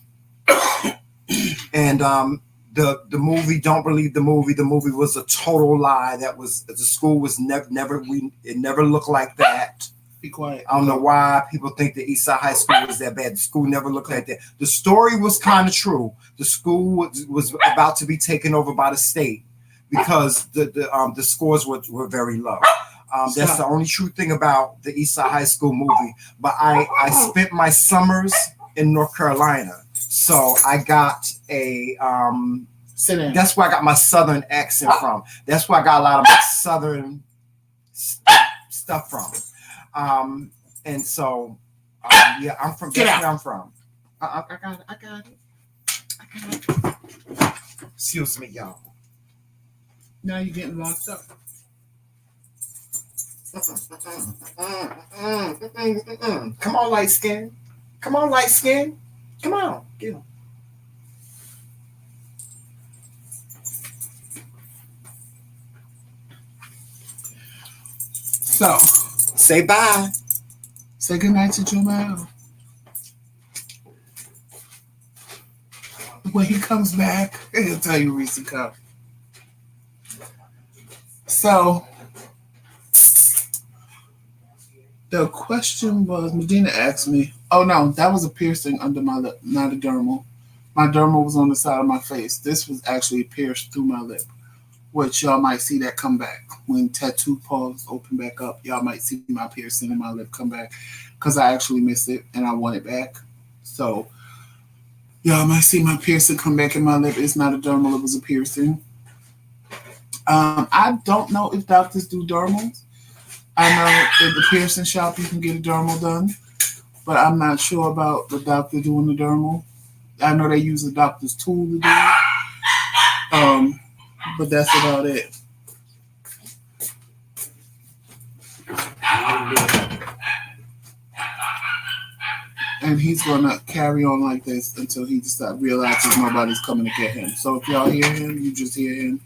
movie, don't believe the movie. The movie was a total lie. The school was never. It never looked like that. Be quiet. I don't know why people think the Eastside High School was that bad. The school never looked like that. The story was kind of true. The school was about to be taken over by the state because the scores were very low. That's the only true thing about the Eastside High School movie. But I spent my summers in North Carolina, so I got a that's where I got my Southern accent from. That's where I got a lot of my Southern stuff from. And so, yeah, I'm from. That's where I'm from. I got it. Excuse me, y'all. Now you're getting locked up. Come on, light skin. Come on, light skin. Come on, get him. So, say bye. Say goodnight to Jamel. When he comes back, he'll tell you Reese come. So, the question was, Medina asked me, oh no, that was a piercing under my lip, not a dermal. My dermal was on the side of my face. This was actually pierced through my lip, which y'all might see that come back. When tattoo paws open back up, y'all might see my piercing in my lip come back because I actually missed it and I want it back. So y'all might see my piercing come back in my lip. It's not a dermal, it was a piercing. I don't know if doctors do dermals. I know at the piercing shop you can get a dermal done, but I'm not sure about the doctor doing the dermal. I know they use a doctor's tool to do it. But that's about it. And he's gonna carry on like this until he just realizes nobody's coming to get him. So if y'all hear him, you just hear him.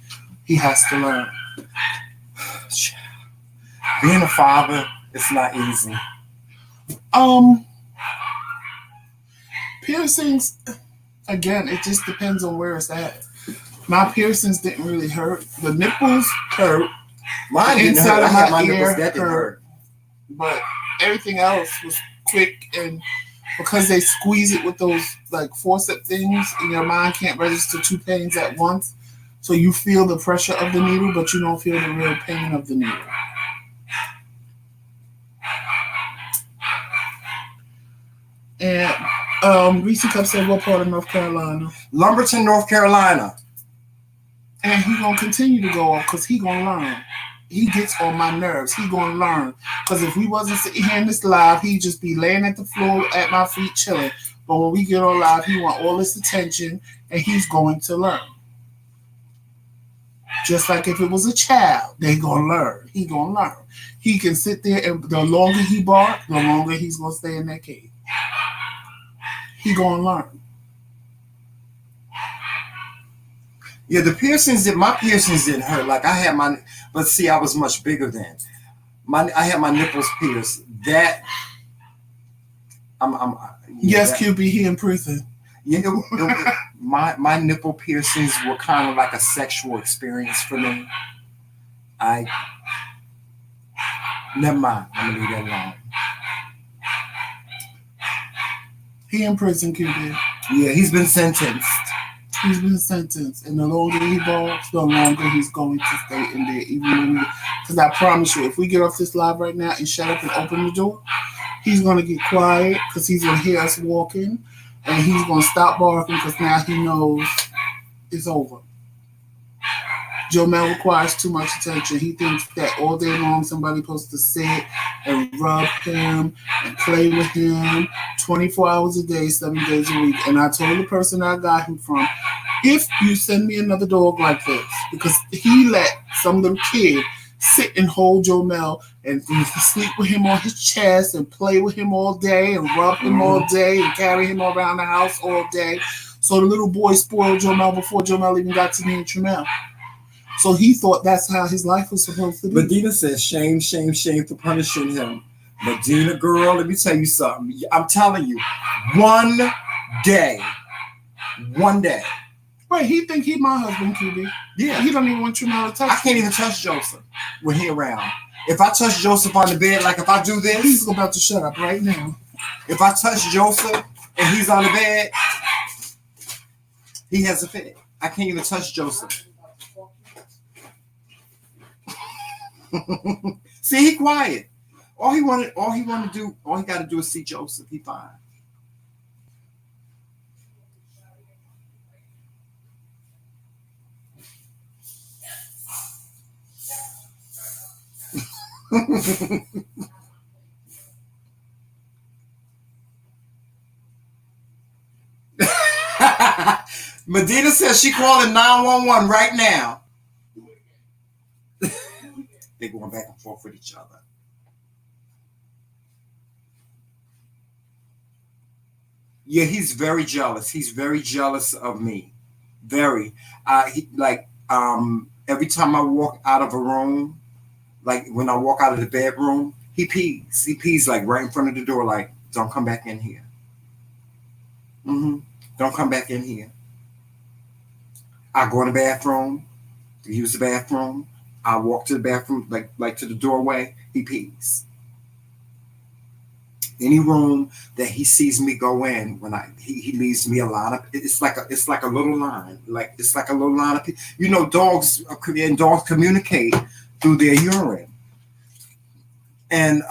He has to learn. Being a father, it's not easy. Piercings, again, it just depends on where it's at. My piercings didn't really hurt. The nipples hurt. Mine didn't hurt. I had my nipples that didn't hurt. But everything else was quick, and because they squeeze it with those like forceps things, and your mind can't register two pains at once. So you feel the pressure of the needle, but you don't feel the real pain of the needle. And Reese Cup said, what part of North Carolina? Lumberton, North Carolina. And he gonna continue to go off because he gonna learn. He gets on my nerves. He gonna learn. Because if we wasn't sitting here in this live, he'd just be laying at the floor at my feet chilling. But when we get on live, he want all this attention and he's going to learn. Just like if it was a child, they gonna learn. He gonna learn. He can sit there and the longer he bark, the longer he's gonna stay in that cage. He gonna learn. Yeah, my piercings didn't hurt. Like I had but see, I was much bigger then. I had my nipples pierced. That, yes, QB, he in prison. Yeah, my nipple piercings were kind of like a sexual experience for me. Never mind. I'm gonna leave that alone. He in prison, QB. Yeah, he's been sentenced. He's been sentenced, and the longer he barks, the longer he's going to stay in there. Even because I promise you, if we get off this live right now and shut up and open the door, he's gonna get quiet because he's gonna hear us walking, and he's gonna stop barking because now he knows it's over. Jomel requires too much attention. He thinks that all day long somebody's supposed to sit and rub him and play with him 24 hours a day, 7 days a week. And I told the person I got him from, if you send me another dog like this, because he let some little kid sit and hold Jomel and sleep with him on his chest and play with him all day and rub him all day and carry him around the house all day. So the little boy spoiled Jomel before Jomel even got to me and Tramel. So he thought that's how his life was supposed to be. Medina says, shame, shame, shame for punishing him. Medina, girl, let me tell you something. I'm telling you, one day. Wait, he my husband, QB. Yeah. He don't even want Tramel to touch I can't even touch Joseph when he around. If I touch Joseph on the bed, like if I do this, he's about to shut up right now. If I touch Joseph and he's on the bed, he has a fit. I can't even touch Joseph. See, he quiet. All he got to do is see Joseph. He fine. Medina says she calling 911 right now. They're going back and forth with each other. Yeah, he's very jealous. He's very jealous of me. Very. Every time I walk out of a room, like when I walk out of the bedroom, he pees. He pees like right in front of the door, like, don't come back in here. Don't come back in here. I go in the bathroom, use the bathroom. I walk to the bathroom, like to the doorway. He pees. Any room that he sees me go in, he leaves me a line of. It's like a little line, like it's like a little line of. You know, dogs communicate through their urine, and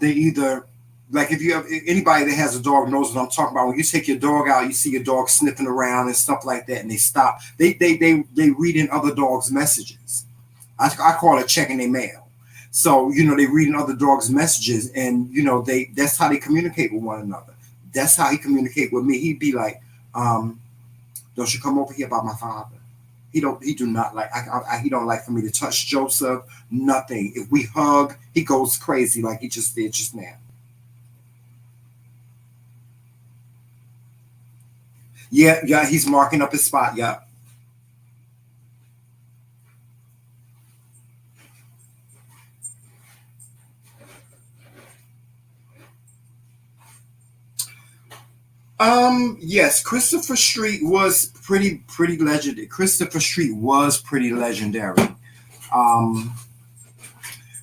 they either. Like if you have anybody that has a dog knows what I'm talking about. When you take your dog out, you see your dog sniffing around and stuff like that, and they stop. They read in other dogs' messages. I call it checking their mail. So they read in other dogs' messages, and that's how they communicate with one another. That's how he communicate with me. He'd be like, "Don't you come over here by my father." He do not like. He don't like for me to touch Joseph. Nothing. If we hug, he goes crazy like he just did just now. Yeah, he's marking up his spot. Yeah. Yes, Christopher Street was pretty legendary. Christopher Street was pretty legendary.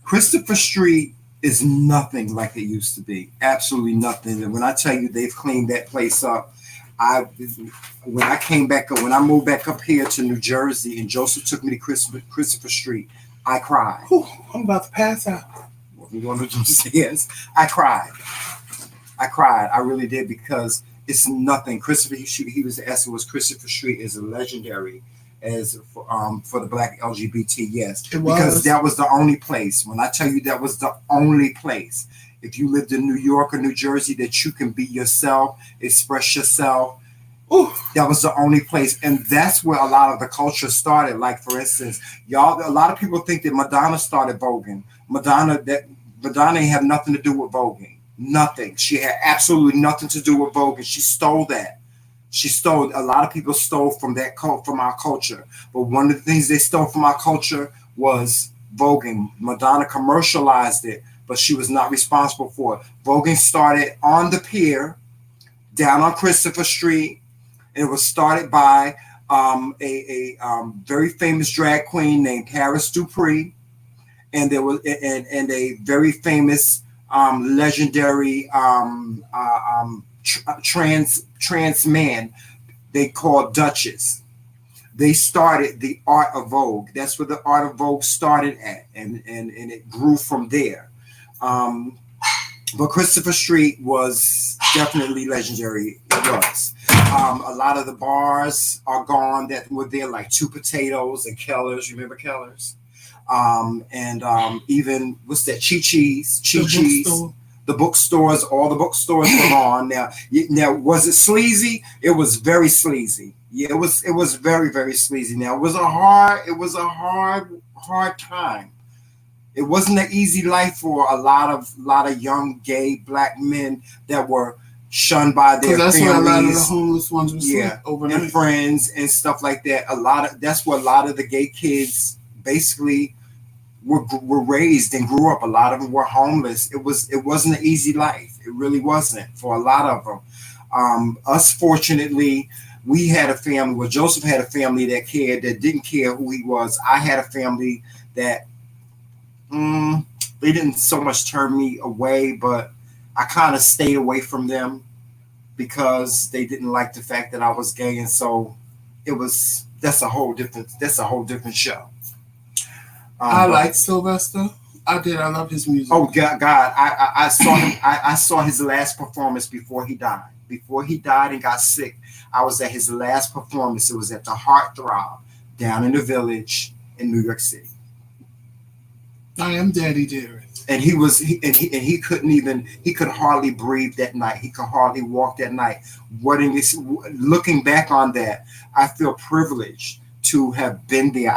Christopher Street is nothing like it used to be. Absolutely nothing. And when I tell you they've cleaned that place up, when I moved back up here to New Jersey and Joseph took me to Christopher Street, I cried. Whew, I'm about to pass out. We're going to do stairs. I cried. I really did, because it's nothing. Christopher Street, he was asking, was Christopher Street is legendary as for the Black LGBT? Yes, because that was the only place. When I tell you that was the only place. If you lived in New York or New Jersey, that you can be yourself, express yourself. Ooh, that was the only place. And that's where a lot of the culture started. Like, for instance, a lot of people think that Madonna started voguing. Madonna ain't have nothing to do with voguing. Nothing. She had absolutely nothing to do with voguing. She stole that. A lot of people stole from our culture. But one of the things they stole from our culture was voguing. Madonna commercialized it, but she was not responsible for it. Voguing started on the pier down on Christopher Street. It was started by a very famous drag queen named Paris Dupree, and there was and a very famous legendary trans man they called Duchess. They started the art of Vogue. That's where the art of Vogue started at, and it grew from there. But Christopher Street was definitely legendary. It was. A lot of the bars are gone that were there, like Two Potatoes and Keller's. Remember Keller's? Even what's that? Chi-Chi's. The bookstores, all the bookstores were gone. Now, was it sleazy? It was very sleazy. Yeah, it was very, very sleazy. Now, it was a hard time. It wasn't an easy life for a lot of young gay black men that were shunned by their families. That's where a lot of the homeless ones were sleep overnight. And friends and stuff like that. That's where a lot of the gay kids basically were raised and grew up. A lot of them were homeless. It wasn't an easy life. It really wasn't for a lot of them. Us, fortunately, we had a family. Well, Joseph had a family that didn't care who he was. I had a family that They didn't so much turn me away, but I kind of stayed away from them because they didn't like the fact that I was gay, and so that's a whole different show. I liked Sylvester. I did. I love his music. Oh God! I saw him. I saw his last performance before he died. Before he died and got sick, I was at his last performance. It was at the Heartthrob down in the Village in New York City. I am Daddy Dearest. And he could hardly breathe that night. He could hardly walk that night. Looking back on that, I feel privileged to have been there.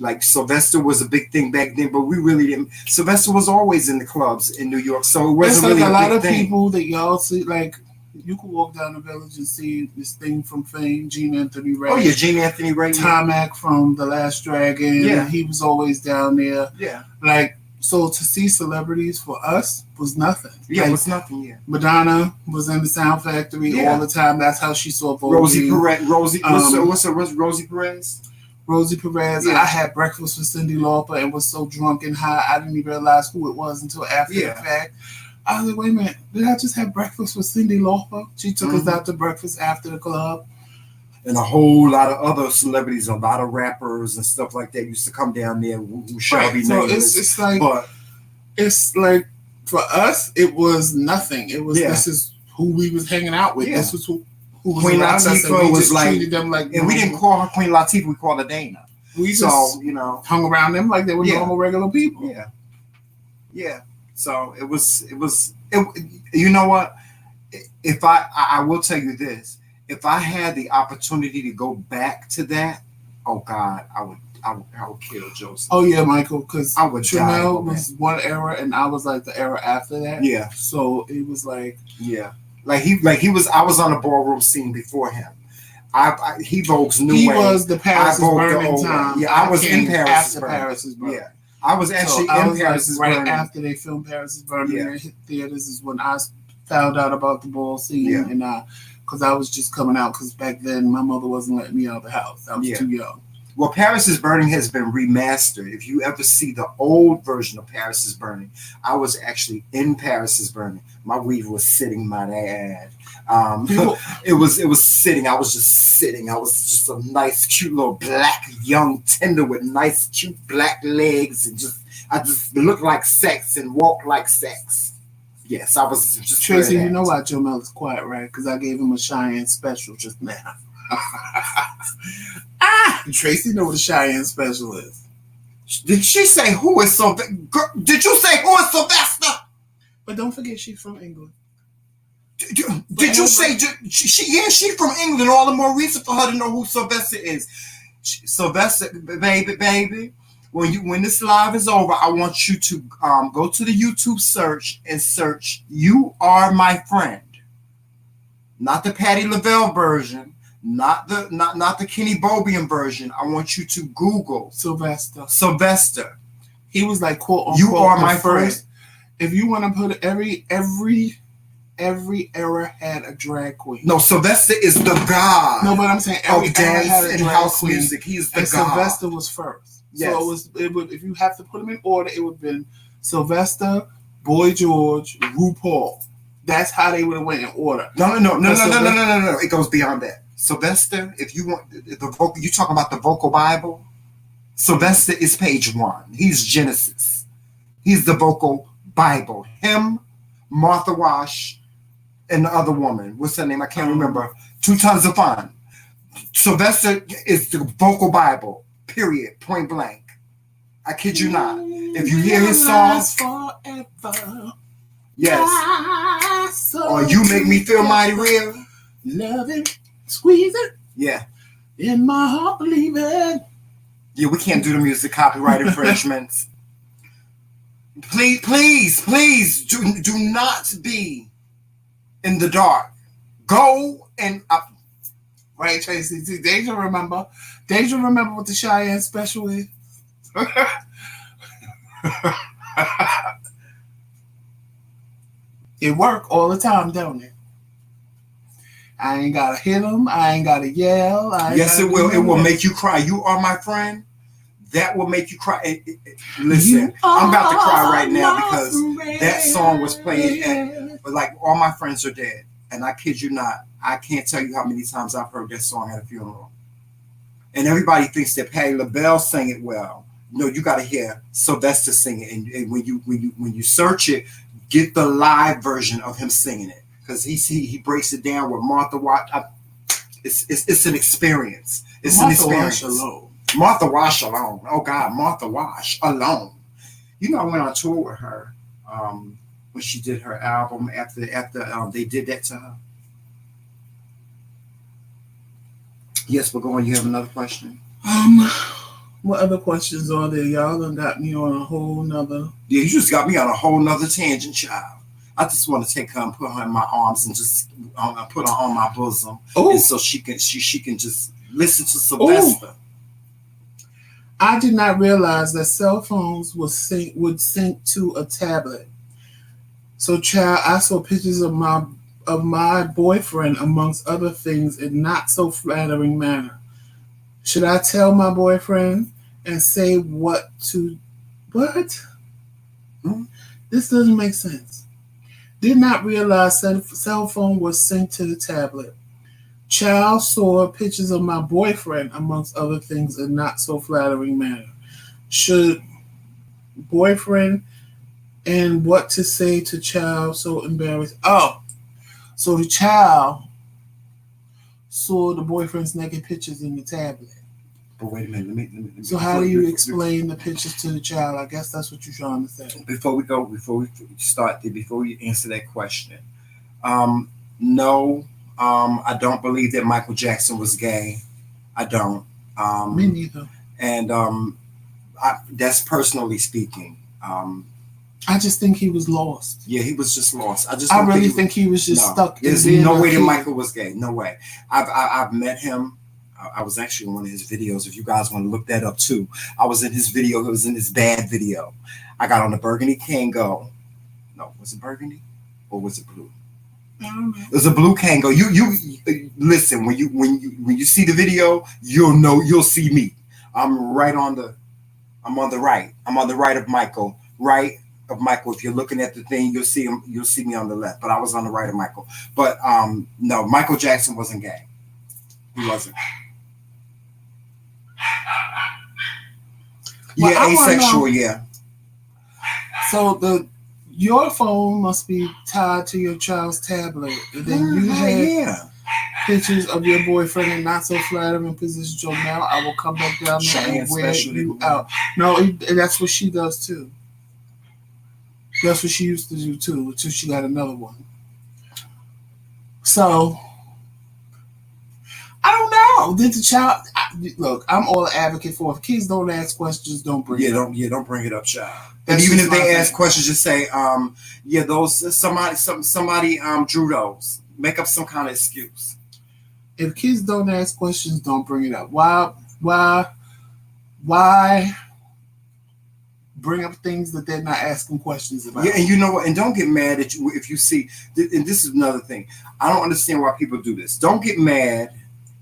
Like Sylvester was a big thing back then, but we really didn't. Sylvester was always in the clubs in New York, so it wasn't really a lot of people that y'all see. Like you could walk down the Village and see this thing from Fame, Gene Anthony Ray. Oh yeah, Gene Anthony Ray. Tarmac from The Last Dragon. Yeah, he was always down there. Yeah, like. So to see celebrities for us was nothing. Yeah, it was nothing. Yeah, Madonna was in the Sound Factory all the time. That's how she saw Vogue. Rosie Perez. Rosie Perez? Rosie Perez. Yeah. I had breakfast with Cyndi Lauper and was so drunk and high I didn't even realize who it was until after the fact. I was like, wait a minute, did I just have breakfast with Cyndi Lauper? She took us out to breakfast after the club. And a whole lot of other celebrities, a lot of rappers and stuff like that used to come down there who shall be named. So it's like for us, it was nothing. It was this is who we was hanging out with. Yeah. This was who was Queen Latifah was like, treated them like, and we didn't call her Queen Latifah, we called her Dana. We just hung around them like they were normal regular people. Yeah, yeah. So it was. You know what? If I will tell you this. If I had the opportunity to go back to that, oh God, I would kill Joseph. Oh yeah, Michael, because I would. Chanel was one era, and I was like the era after that. Yeah. So it was like he was. I was on the ballroom scene before him. He Vogue's new. He way. Was the Paris is Burning time. Yeah, I was in Paris after Paris is Burning. Yeah, I was actually in Paris is Burning. Right after they filmed Paris is Burning and hit theaters is when I found out about the ball scene and because I was just coming out because back then my mother wasn't letting me out of the house. I was too young. Well, Paris is Burning has been remastered. If you ever see the old version of Paris is Burning, I was actually in Paris is Burning. My weave was sitting, my dad. It was sitting. I was just sitting. I was just a nice, cute little black young tender with nice, cute black legs, and I just looked like sex and walked like sex. Yes, I was just Tracy. You know why Joe Mel is quiet, right? Because I gave him a Cheyenne special just now. Tracy know what a Cheyenne special is. Did she say who is Sylvester? Did you say who is Sylvester? But don't forget she's from England. Did you say she's from England? All the more reason for her to know who Sylvester is. Sylvester, baby. When this live is over, I want you to go to the YouTube search and search "You Are My Friend," not the Patti LaBelle version, not the Kenny Bobian version. I want you to Google Sylvester. He was like quote unquote, "You are my friend." If you want to put every era had a drag queen. No, Sylvester is the god. No, but I'm saying every era had a and drag house queen. Music. He's the god. Sylvester was first. Yes. So it would if you have to put them in order, it would have been Sylvester, Boy George, RuPaul. That's how they would have went in order. No. It goes beyond that. Sylvester, if you want the vocal, you talking about the vocal Bible. Sylvester is page 1. He's Genesis. He's the vocal Bible. Him, Martha Wash, and the other woman. What's her name? I can't remember. 2 Tons of Fun. Sylvester is the vocal Bible. Period. Point blank. I kid you not. If you hear his songs, forever. Yes. Or You Make Me Feel Mighty Real. Love it, squeeze it. Yeah. In my heart, believe it. Yeah, we can't do the music copyright infringements. Please, do not be in the dark. Go and right, Tracy. See, Deja remember what the Cheyenne special is. It work all the time, don't it? I ain't gotta hit them. I ain't gotta yell. Yes, it will. It will make you cry. You Are My Friend. that will make you cry. Listen, I'm about to cry right now because that song was played but like all my friends are dead. And I kid you not, I can't tell you how many times I've heard that song at a funeral. And everybody thinks that Patti LaBelle sang it well. No, you got to hear Sylvester sing it. And when you search it, get the live version of him singing it, because he breaks it down with Martha Wash. It's an experience. It's Martha an experience. Wash alone. Martha Wash alone. Oh God, Martha Wash alone. You know, I went on tour with her when she did her album after they did that to her. Yes, but go on. You have another question? What other questions are there? Y'all done got me on a whole nother. Yeah, you just got me on a whole nother tangent, child. I just want to take her and put her in my arms and just put her on my bosom, and so she can just listen to Sylvester. Ooh. I did not realize that cell phones would sync to a tablet. So, child, I saw pictures of my boyfriend, amongst other things, in not so flattering manner. Should I tell my boyfriend and say what? Hmm? This doesn't make sense. Did not realize cell phone was synced to the tablet. Child saw pictures of my boyfriend, amongst other things, in not so flattering manner. Should boyfriend and what to say to child so embarrassed? Oh, so the child saw the boyfriend's naked pictures in the tablet. But wait a minute, let me so how do you explain the pictures to the child? I guess that's what you're trying to say. Before we answer that question, no, I don't believe that Michael Jackson was gay. I don't. Me neither. And that's personally speaking. I just think he was lost. Yeah, he was just lost. I really think he was just stuck. There's no way that Michael was gay. No way. I've met him. I was actually in one of his videos. If you guys want to look that up too, I was in his video. It was in his bad video. I got on the burgundy Kango. No, was it burgundy or was it blue? I don't know. It was a blue Kango. You listen, when you see the video, you'll see me. I'm on the right. I'm on the right of Michael. Right of Michael. If you're looking at the thing, you'll see him. You'll see me on the left. But I was on the right of Michael. But no, Michael Jackson wasn't gay. He wasn't. Well, yeah, asexual. Yeah. So your phone must be tied to your child's tablet, and then you had pictures of your boyfriend in not so flattering positions. So now I will come back down there and wear you out. No, that's what she does too. That's what she used to do too, until she got another one. So I don't know. Did the child look? I'm all advocate for. If kids don't ask questions, don't bring it up. Don't bring it up, child. And even if they ask questions, just say, those somebody drew those. Make up some kind of excuse. If kids don't ask questions, don't bring it up. Why bring up things that they're not asking questions about? Yeah, and you know what? And don't get mad at you if you see. And this is another thing. I don't understand why people do this. Don't get mad.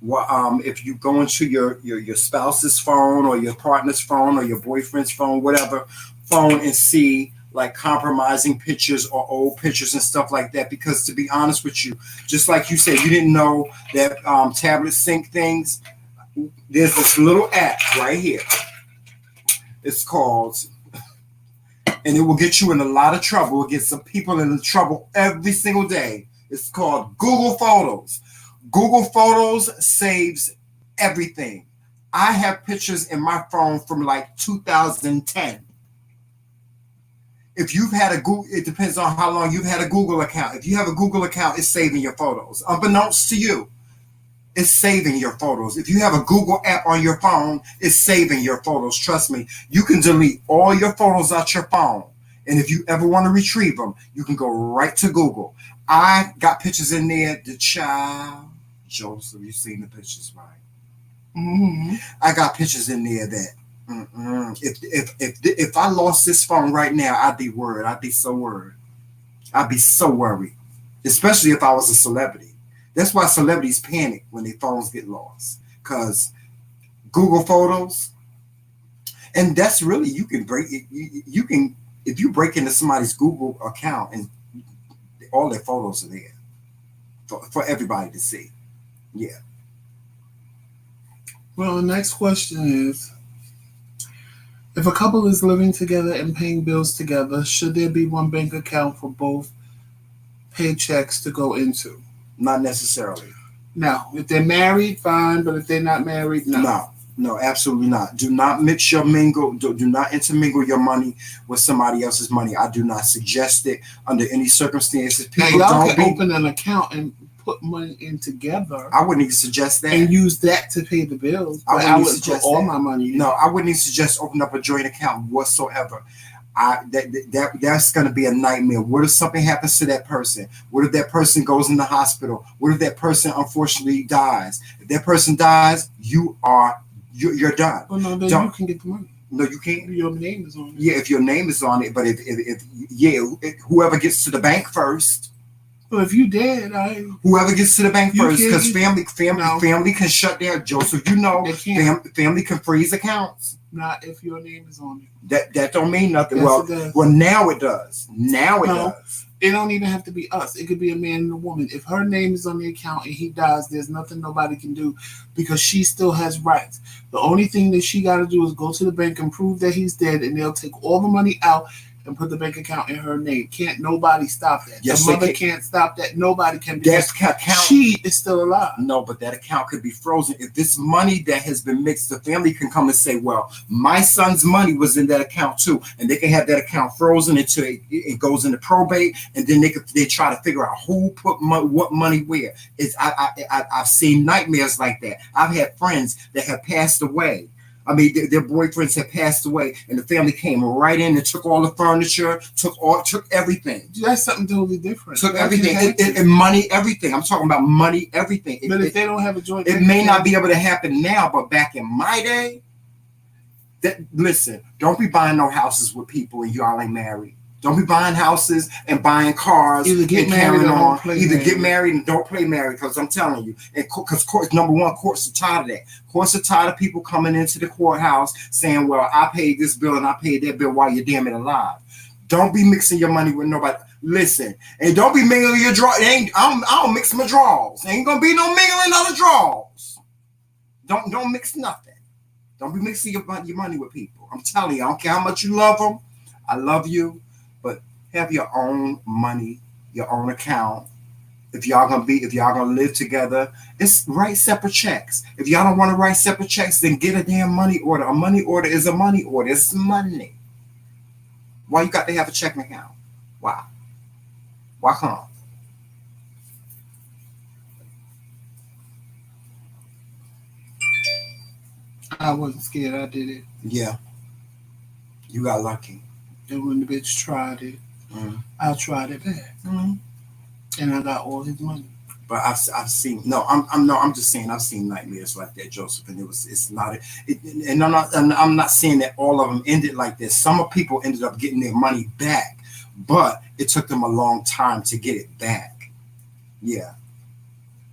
If you go into your spouse's phone or your partner's phone or your boyfriend's phone, whatever phone, and see like compromising pictures or old pictures and stuff like that, because to be honest with you, just like you said, you didn't know that tablet sync things. There's this little app right here. It's called, and it will get you in a lot of trouble. It gets some people in trouble every single day. It's called Google Photos. Google Photos saves everything. I have pictures in my phone from like 2010. If you've had a Google, it depends on how long you've had a Google account. If you have a Google account, it's saving your photos. Unbeknownst to you, it's saving your photos. If you have a Google app on your phone, it's saving your photos. Trust me, you can delete all your photos out your phone. And if you ever want to retrieve them, you can go right to Google. I got pictures in there. The child, Joseph, you've seen the pictures, right? Mm-hmm. I got pictures in there that if I lost this phone right now, I'd be worried. I'd be so worried. I'd be so worried, especially if I was a celebrity. That's why celebrities panic when their phones get lost, because Google Photos. And that's really, you can break it. You can, if you break into somebody's Google account and all their photos are there for everybody to see. Yeah. Well, the next question is, if a couple is living together and paying bills together, should there be one bank account for both paychecks to go into? Not necessarily. No. If they're married, fine, but if they're not married, no. No, absolutely not. Do not mix your mingle. Do not intermingle your money with somebody else's money. I do not suggest it under any circumstances. People now, y'all can open an account and put money in together. I wouldn't even suggest that. And use that to pay the bills. I wouldn't put all my money in. No, I wouldn't even suggest open up a joint account whatsoever. That's going to be a nightmare. What if something happens to that person? What if that person goes in the hospital? What if that person unfortunately dies? If that person dies, you're done. Well, no, then you can get the money. No, you can't. Your name is on it. Yeah, if your name is on it, but if whoever gets to the bank first. Well, if you dead, whoever gets to the bank first, because family can shut down. Joseph, family can freeze accounts. Not if your name is on it. That don't mean nothing. Yes, well, now it does. Now it does. It don't even have to be us. It could be a man and a woman. If her name is on the account and he dies, there's nothing nobody can do because she still has rights. The only thing that she got to do is go to the bank and prove that he's dead, and they'll take all the money out and put the bank account in her name. Can't nobody stop that. Yes, the mother can't stop that. Nobody can. That account, she is still alive. No, but that account could be frozen. If this money that has been mixed, the family can come and say, well, my son's money was in that account too. And they can have that account frozen until it goes into probate. And then they try to figure out who put what money where. I've seen nightmares like that. I've had friends that have passed away. I mean, their boyfriends had passed away, and the family came right in and took all the furniture, took everything. That's something totally different. Took everything, and money, everything. I'm talking about money, everything. But if they don't have a joint, it may not be able to happen now, but back in my day, listen, don't be buying no houses with people and y'all ain't married. Don't be buying houses and buying cars. Either get married or don't play married. Get married and don't play married, because I'm telling you, because number one, courts are tired of that. Courts are tired of people coming into the courthouse saying, well, I paid this bill and I paid that bill while you're damn it alive. Don't be mixing your money with nobody. Listen, and don't be mingling your draws. I don't mix my draws. Ain't gonna be no mingling other draws. Don't mix nothing. Don't be mixing your money with people. I'm telling you, I don't care how much you love them. I love you. But have your own money, your own account. If y'all gonna live together, write separate checks. If y'all don't want to write separate checks, then get a damn money order. A money order is a money order. It's money. Why you got to have a checking account? Why? Why come? I wasn't scared. I did it. Yeah. You got lucky. And when the bitch tried it, I tried it back, and I got all his money. But I've seen I'm just saying I've seen nightmares like that, Joseph, and I'm not saying that all of them ended like this. Some people ended up getting their money back, but it took them a long time to get it back. Yeah,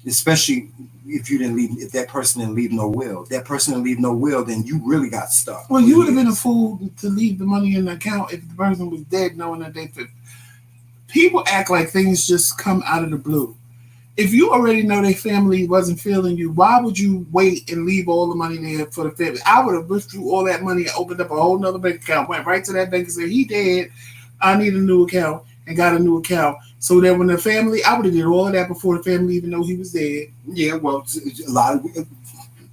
especially if that person didn't leave no will. If that person didn't leave no will, then you really got stuck. Well, you would have been a fool to leave the money in the account if the person was dead, knowing that people act like things just come out of the blue. If you already know their family wasn't feeling you, why would you wait and leave all the money there for the family? I would have withdrew all that money and opened up a whole nother bank account, went right to that bank and said, he dead, I need a new account, and got a new account. So that when the family, I would have did all of that before the family even know he was dead. Yeah, well,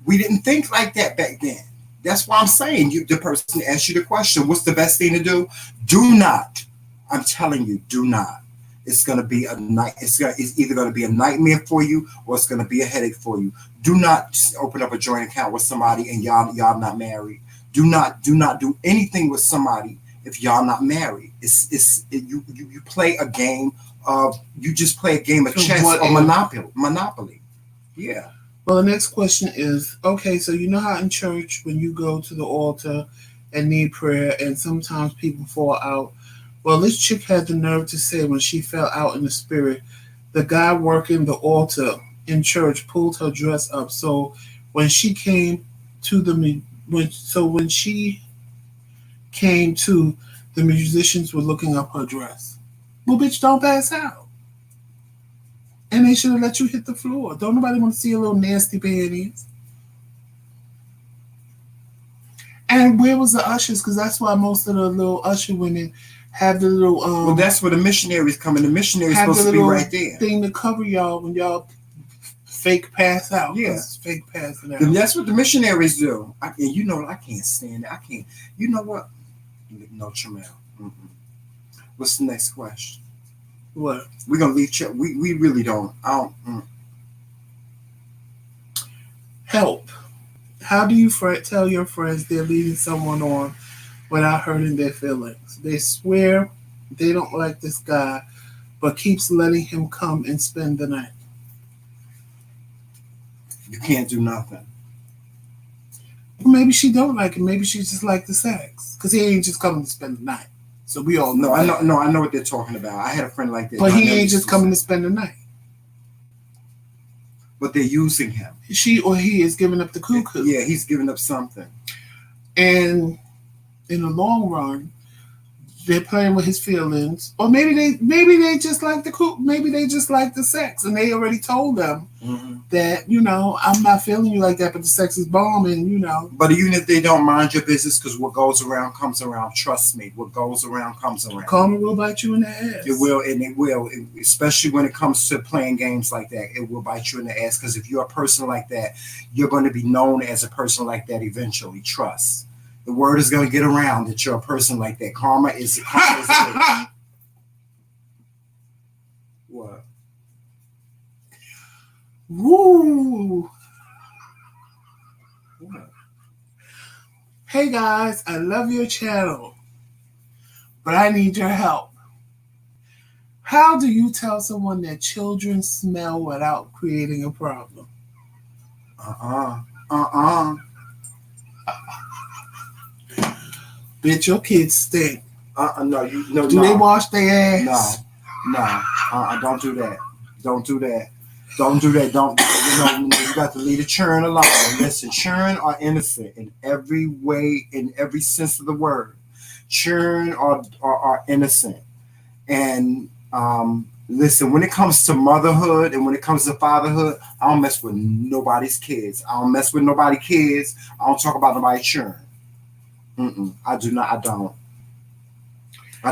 we didn't think like that back then. That's why I'm saying the person asked you the question, what's the best thing to do? Do not. I'm telling you, do not. It's gonna be it's either gonna be a nightmare for you or it's gonna be a headache for you. Do not open up a joint account with somebody and y'all not married. Do not do anything with somebody if y'all not married. You play a game of chess or Monopoly. Yeah. Well, the next question is, okay, so you know how in church when you go to the altar and need prayer and sometimes people fall out. Well, this chick had the nerve to say when she fell out in the spirit, the guy working the altar in church pulled her dress up. So when she came to when she came to, the musicians were looking up her dress. Well, bitch, don't pass out. And they should have let you hit the floor. Don't nobody want to see a little nasty panties. And where was the ushers? Because that's why most of the little usher women have the little... well, that's where the missionaries come in. The missionaries supposed to be right there. Thing to cover y'all when y'all fake pass out. Yeah. Fake passing out. And that's what the missionaries do. And you know, I can't stand it. I can't. You know what? No, Jamel. What's the next question? What? We're going to leave... We really don't. Help. How do you tell your friends they're leading someone on without hurting their feelings? They swear they don't like this guy, but keeps letting him come and spend the night. You can't do nothing. Well, maybe she don't like him. Maybe she just like the sex. Because he ain't just coming to spend the night. So we all know. I know what they're talking about. I had a friend like that. But he ain't just coming to spend the night. But they're using him. She or he is giving up the cuckoo. Yeah, he's giving up something. And in the long run, they're playing with his feelings. Or maybe they just like the maybe they just like the sex. And they already told them that, you know, I'm not feeling you like that, but the sex is bomb and, you know. But even if they don't mind your business, because what goes around comes around, trust me, what goes around comes around. Karma will bite you in the ass. It will, and it will, especially when it comes to playing games like that. It will bite you in the ass, because if you're a person like that, you're going to be known as a person like that eventually. Trust. The word is going to get around that you're a person like that. Karma is what? Woo! What? Hey guys, I love your channel, but I need your help. How do you tell someone that children smell without creating a problem? Bitch, your kids stink. No. Do they wash their ass? No. Don't do that. Don't do that. Don't do that. Don't. You got to leave the children alone. Listen, children are innocent in every way, in every sense of the word. Children are innocent. And listen, when it comes to motherhood and when it comes to fatherhood, I don't mess with nobody's kids. I don't mess with nobody's kids. I don't talk about nobody's children. I do not. I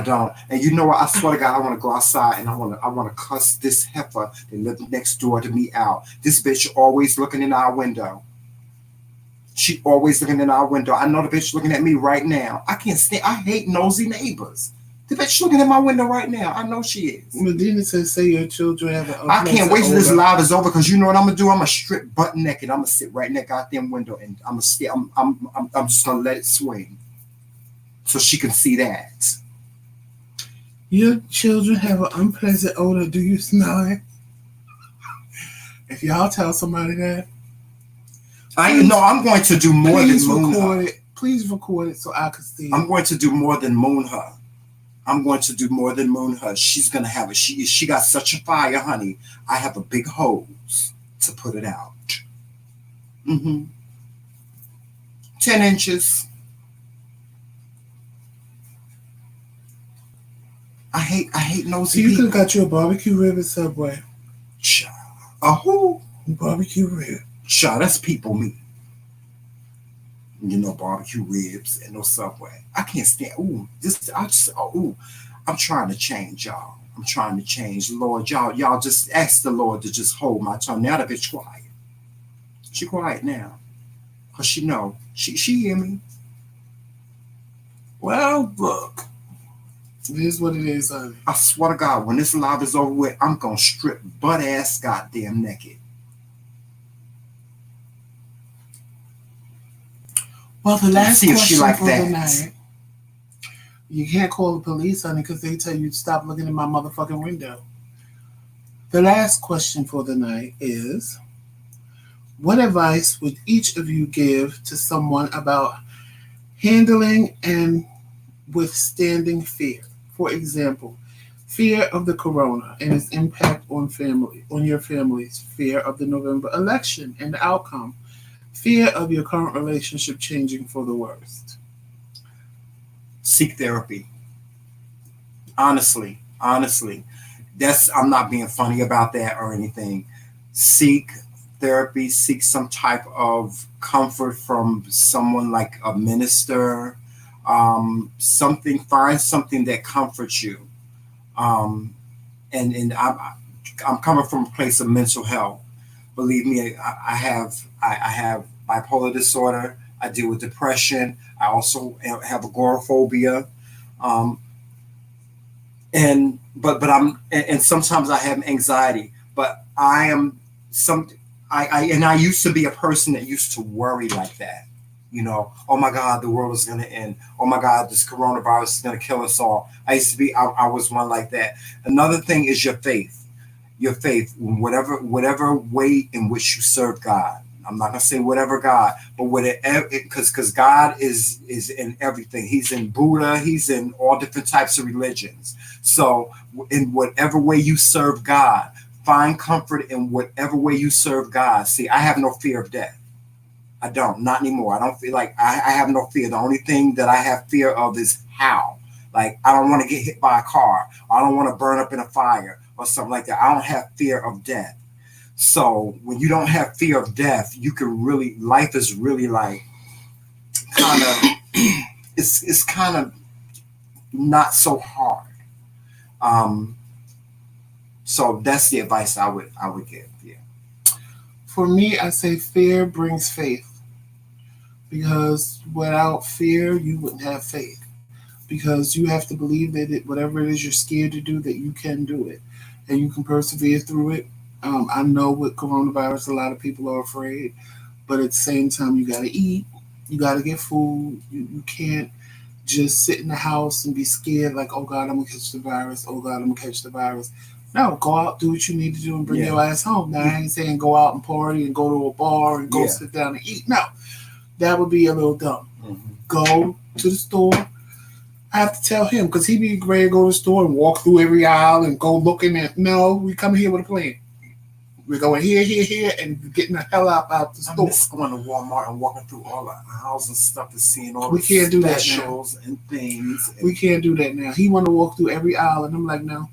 don't. And you know what? I swear to God, I want to go outside and I want to cuss this heifer that lives next door to me out. This bitch always looking in our window. She always looking in our window. I know the bitch looking at me right now. I can't stand. I hate nosy neighbors. The bitch looking at my window right now. I know she is. Medina says, "Say your children have an." I can't wait till this live is over, because you know what I'm gonna do? I'm gonna strip butt naked. I'm gonna sit right in that goddamn window and I'm gonna stay. I'm just gonna let it swing, so she can see that. Your children have an unpleasant odor. Do you smell it? If y'all tell somebody that, I'm going to do more than moon her. Please record it so I can see it. I'm going to do more than moon her. I'm going to do more than moon her. She's gonna have it. She got such a fire, honey. I have a big hose to put it out. 10 inches. I hate nosy people. You could have got you a barbecue rib at Subway. A who? Barbecue rib. That's people meat. You know, barbecue ribs and no Subway. I can't stand. I'm trying to change, y'all. I'm trying to change. Lord, y'all just ask the Lord to just hold my tongue. Now the bitch quiet. She quiet now. Cause she know. She hear me. Well, look. It is what it is, honey. I swear to God, when this live is over with, I'm gonna strip butt ass goddamn naked. Well, the last question for the night. You can't call the police, honey, because they tell you to stop looking in my motherfucking window. The last question for the night is, what advice would each of you give to someone about handling and withstanding fear? For example, fear of the corona and its impact on your families, fear of the November election and the outcome, fear of your current relationship changing for the worst. Seek therapy. Honestly. I'm not being funny about that or anything. Seek therapy, seek some type of comfort from someone like a minister, find something that comforts you. Um, and I'm coming from a place of mental health. Believe me, I have bipolar disorder. I deal with depression. I also have agoraphobia. Um, and sometimes I have anxiety, but I used to be a person that used to worry like that. Oh my God, the world is going to end. Oh my God, this coronavirus is going to kill us all. I was one like that. Another thing is your faith. Your faith, whatever way in which you serve God. I'm not gonna say whatever God, but whatever, because God is in everything. He's in Buddha. He's in all different types of religions. So in whatever way you serve God, find comfort in whatever way you serve God. See, I have no fear of death. I don't, not anymore. I don't feel like I have no fear. The only thing that I have fear of is how. Like, I don't want to get hit by a car. I don't want to burn up in a fire or something like that. I don't have fear of death. So when you don't have fear of death, you can really, life is really like kind of, it's kind of not so hard. So that's the advice I would give. Yeah. For me, I say fear brings faith, because without fear, you wouldn't have faith, because you have to believe that whatever it is you're scared to do, that you can do it and you can persevere through it. I know with coronavirus, a lot of people are afraid, but at the same time, you got to eat, you got to get food. You can't just sit in the house and be scared like, oh God, I'm going to catch the virus. Oh God, I'm going to catch the virus. No, go out, do what you need to do, and bring your ass home. Now, I ain't saying go out and party and go to a bar and go sit down and eat. No, that would be a little dumb. Mm-hmm. Go to the store. I have to tell him, because he be ready to go to the store and walk through every aisle and go looking at. No, we come here with a plan. We're going here, and getting the hell out the store. I'm just going to Walmart and walking through all the aisles and stuff and seeing all the specials and things. We can't do that now. He want to walk through every aisle, and I'm like, no.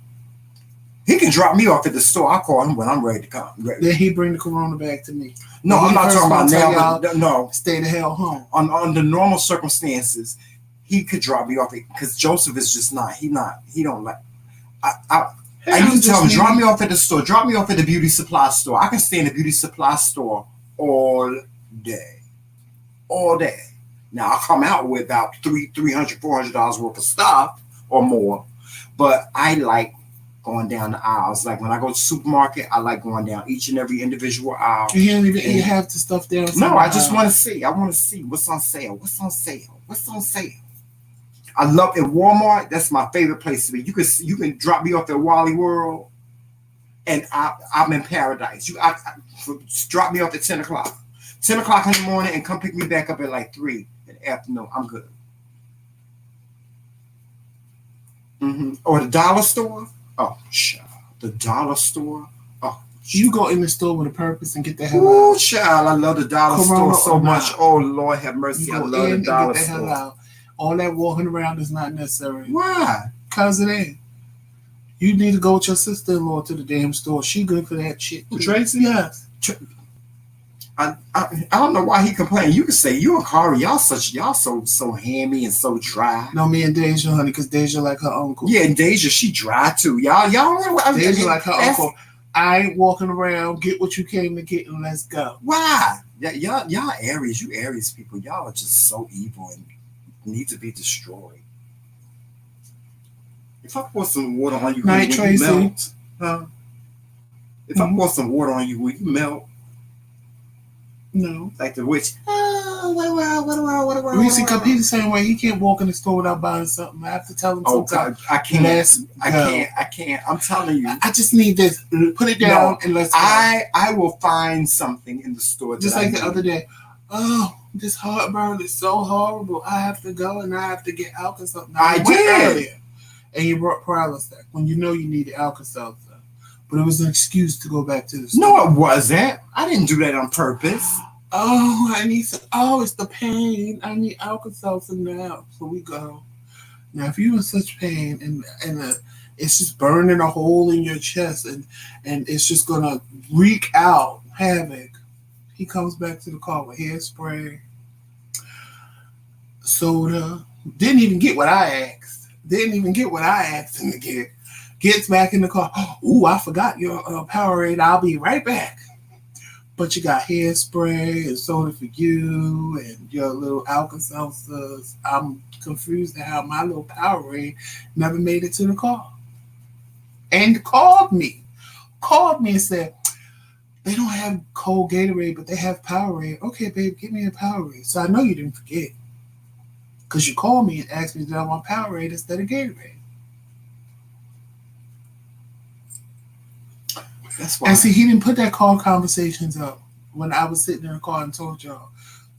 He can drop me off at the store. I'll call him when I'm ready to come. Then he bring the corona back to me. No, I'm not talking about now. But no, stay the hell home. Under normal circumstances, he could drop me off because Joseph is just not. He don't like. I used to tell him, drop me off at the store. Drop me off at the beauty supply store. I can stay in the beauty supply store all day. All day. Now, I'll come out with about $300, $400 worth of stuff or more. But I like going down the aisles. Like when I go to the supermarket, I like going down each and every individual aisle. You can't even eat half the stuff down. No, I just want to see. I want to see what's on sale. What's on sale? What's on sale? I love at Walmart. That's my favorite place to be. You can drop me off at Wally World, and I'm in paradise. Drop me off at 10 o'clock. 10 o'clock in the morning, and come pick me back up at like 3 in the afternoon. I'm good. Mm-hmm. Or the dollar store. Oh, child. The dollar store. Oh, you go in the store with a purpose and get the hell out. Oh, child. I love the dollar store so much. Oh, Lord have mercy. I love the dollar store. All that walking around is not necessary. Why? Because it ain't. You need to go with your sister-in-law to the damn store. She good for that shit. Tracy? Yes. I don't know why he complaining. You can say you and Kari, y'all so hammy and so dry. No, me and Deja, honey, because Deja like her uncle. Yeah, and Deja, she dry too. Y'all Deja like her uncle. I ain't walking around. Get what you came to get and let's go. Why? Y'all Aries. You Aries people. Y'all are just so evil and need to be destroyed. If I pour some water on you, will you melt? Huh? If I pour some water on you, will you melt? No. Like the witch. You see, because he's the same way. He can't walk in the store without buying something. I have to tell him sometimes. I can't. I'm telling you. I just need this. Put it down and let's go. I will find something in the store. Just like the other day. Oh, this heartburn is so horrible. I have to go and I have to get Alka-Seltzer. I did. Earlier, and you brought Prilosec when you know you needed Alka-Seltzer. But it was an excuse to go back to the store. No, it wasn't. I didn't do that on purpose. Oh, I need some. Oh, it's the pain. I need Alka-Seltzer now. So we go. Now, if you're in such pain and it's just burning a hole in your chest and it's just going to wreak out havoc, he comes back to the car with hairspray, soda. Didn't even get what I asked. Him to get. Gets back in the car. Ooh, I forgot your Powerade. I'll be right back. But you got hairspray and soda for you and your little Alka-Seltzers. I'm confused at how my little Powerade never made it to the car. And called me and said, they don't have cold Gatorade, but they have Powerade. Okay, babe, get me a Powerade. So I know you didn't forget. Because you called me and asked me did I want Powerade instead of Gatorade. That's why. And see, he didn't put that call conversations up when I was sitting in the car and told y'all,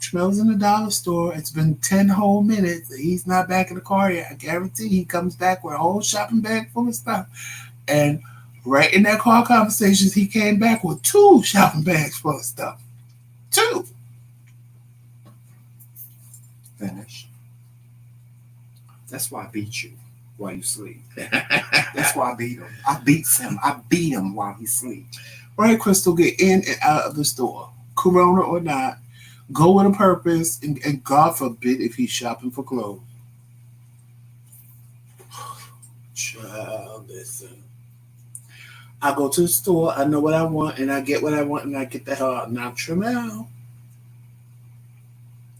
Tramel's in the dollar store. It's been 10 whole minutes. He's not back in the car yet. I guarantee he comes back with a whole shopping bag full of stuff. And right in that car conversations, he came back with 2 shopping bags full of stuff. 2. Finish. That's why I beat you while you sleep. That's why I beat him. I beat him while he sleeps. Right, Crystal, get in and out of the store. Corona or not. Go with a purpose. And God forbid if he's shopping for clothes. Child, listen. I go to the store. I know what I want. And I get what I want. And I get the hell out. Now, Tremel.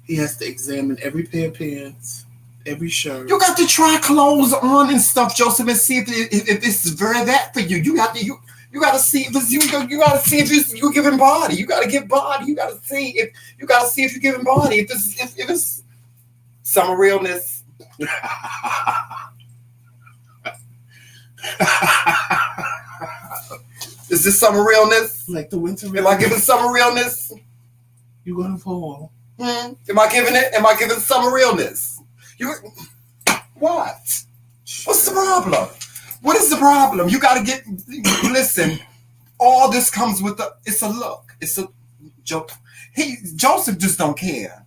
He has to examine every pair of pants. Every shirt. You got to try clothes on and stuff, Joseph, and see if it's very that for you. You got to see if it's you got to see if you're giving body. You got to give body. You got to see if you're giving body. If it's some realness. Is this summer realness? Like the winter realness? Am I giving summer realness? You're gonna fall. Am I giving summer realness? What? What's the problem? What is the problem? You got to listen, all this comes with it's a look. It's a joke. Joseph just don't care.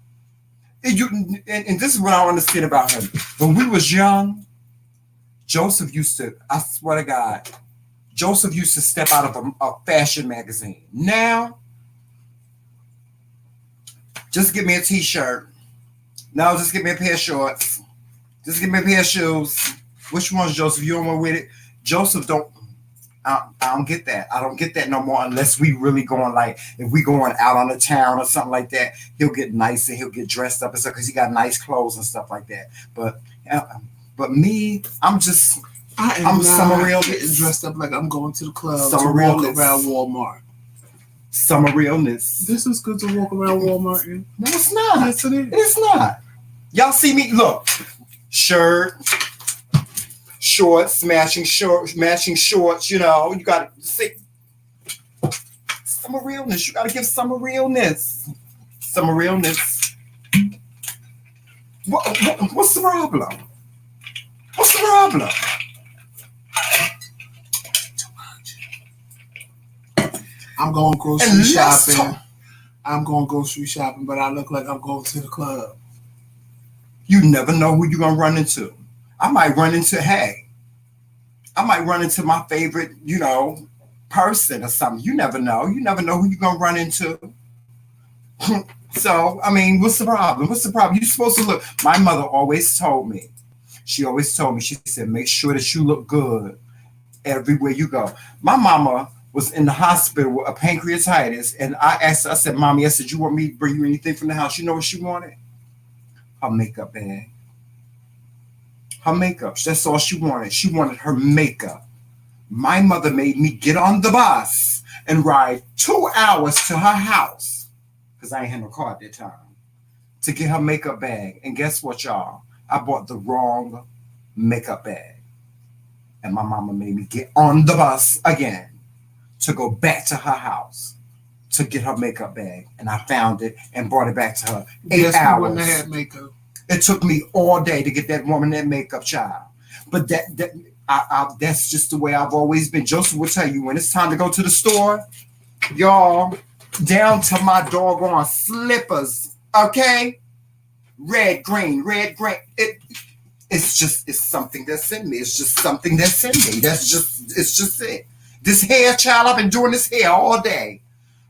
And this is what I understand about him. When we was young, Joseph used to, I swear to God, Joseph used to step out of a fashion magazine. Now, just give me a t-shirt. No, just give me a pair of shorts. Just give me a pair of shoes. Which ones, Joseph? You don't want to wear it? Joseph I don't get that. I don't get that no more unless we really going if we going out on the town or something like that, he'll get nice and he'll get dressed up and stuff because he got nice clothes and stuff like that. But me, I'm summer realness. Getting dressed up like I'm going to the club to walk around Walmart. Summer realness. This is good to walk around Walmart in. No, it's not. Yes, it is. It's not. Y'all see me? Look, shirt, shorts, matching shorts. You know, you got to see summer realness. You got to give summer realness. Summer realness. What's the problem? What's the problem? I'm going grocery shopping. But I look like I'm going to the club. You never know who you're going to run into. I might run into my favorite, person or something. You never know. You never know who you're going to run into. So, what's the problem? You're supposed to look. My mother always told me. She said, make sure that you look good everywhere you go. My mama was in the hospital with a pancreatitis, and I asked her, I said, Mommy, you want me to bring you anything from the house? You know what she wanted? Her makeup bag. Her makeup. That's all she wanted. She wanted her makeup. My mother made me get on the bus and ride 2 hours to her house, because I ain't had no car at that time, to get her makeup bag. And guess what, y'all? I bought the wrong makeup bag. And my mama made me get on the bus again to go back to her house to get her makeup bag. And I found it and brought it back to her. 8 hours. Wouldn't have had makeup. It took me all day to get that woman that makeup, child. But that's just the way I've always been. Joseph will tell you, when it's time to go to the store, y'all, down to my doggone slippers, okay? Red, green. It's something that's in me. It's just something that's in me. It's just it. This hair, child, I've been doing this hair all day.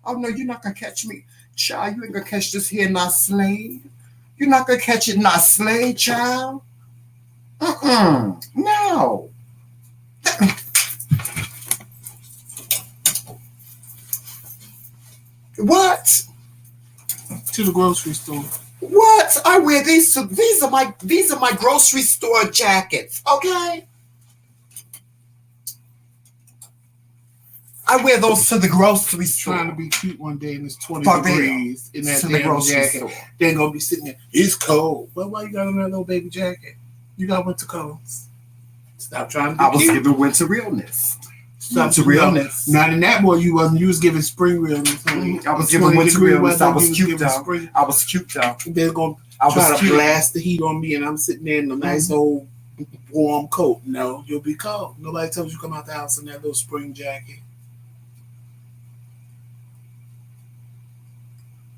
Oh no, you're not gonna catch me. Child, you ain't gonna catch this hair not slayed. You're not gonna catch it not slayed, child. No. What? To the grocery store. What? I wear these. These are my grocery store jackets. Okay. I wear those to the grocery store. Trying to be cute one day and it's 20 degrees in that damn jacket. Then gonna be sitting there. It's cold. Well, why you got on that little baby jacket? You got winter coats. Stop trying to be cute. I was giving winter realness. Winter realness. Not in that boy you wasn't. You was giving spring realness. I was giving winter realness. I was cute though. I was cute though. They're gonna try to blast the heat on me, and I'm sitting there in a nice old warm coat. No, you'll be cold. Nobody tells you to come out the house in that little spring jacket.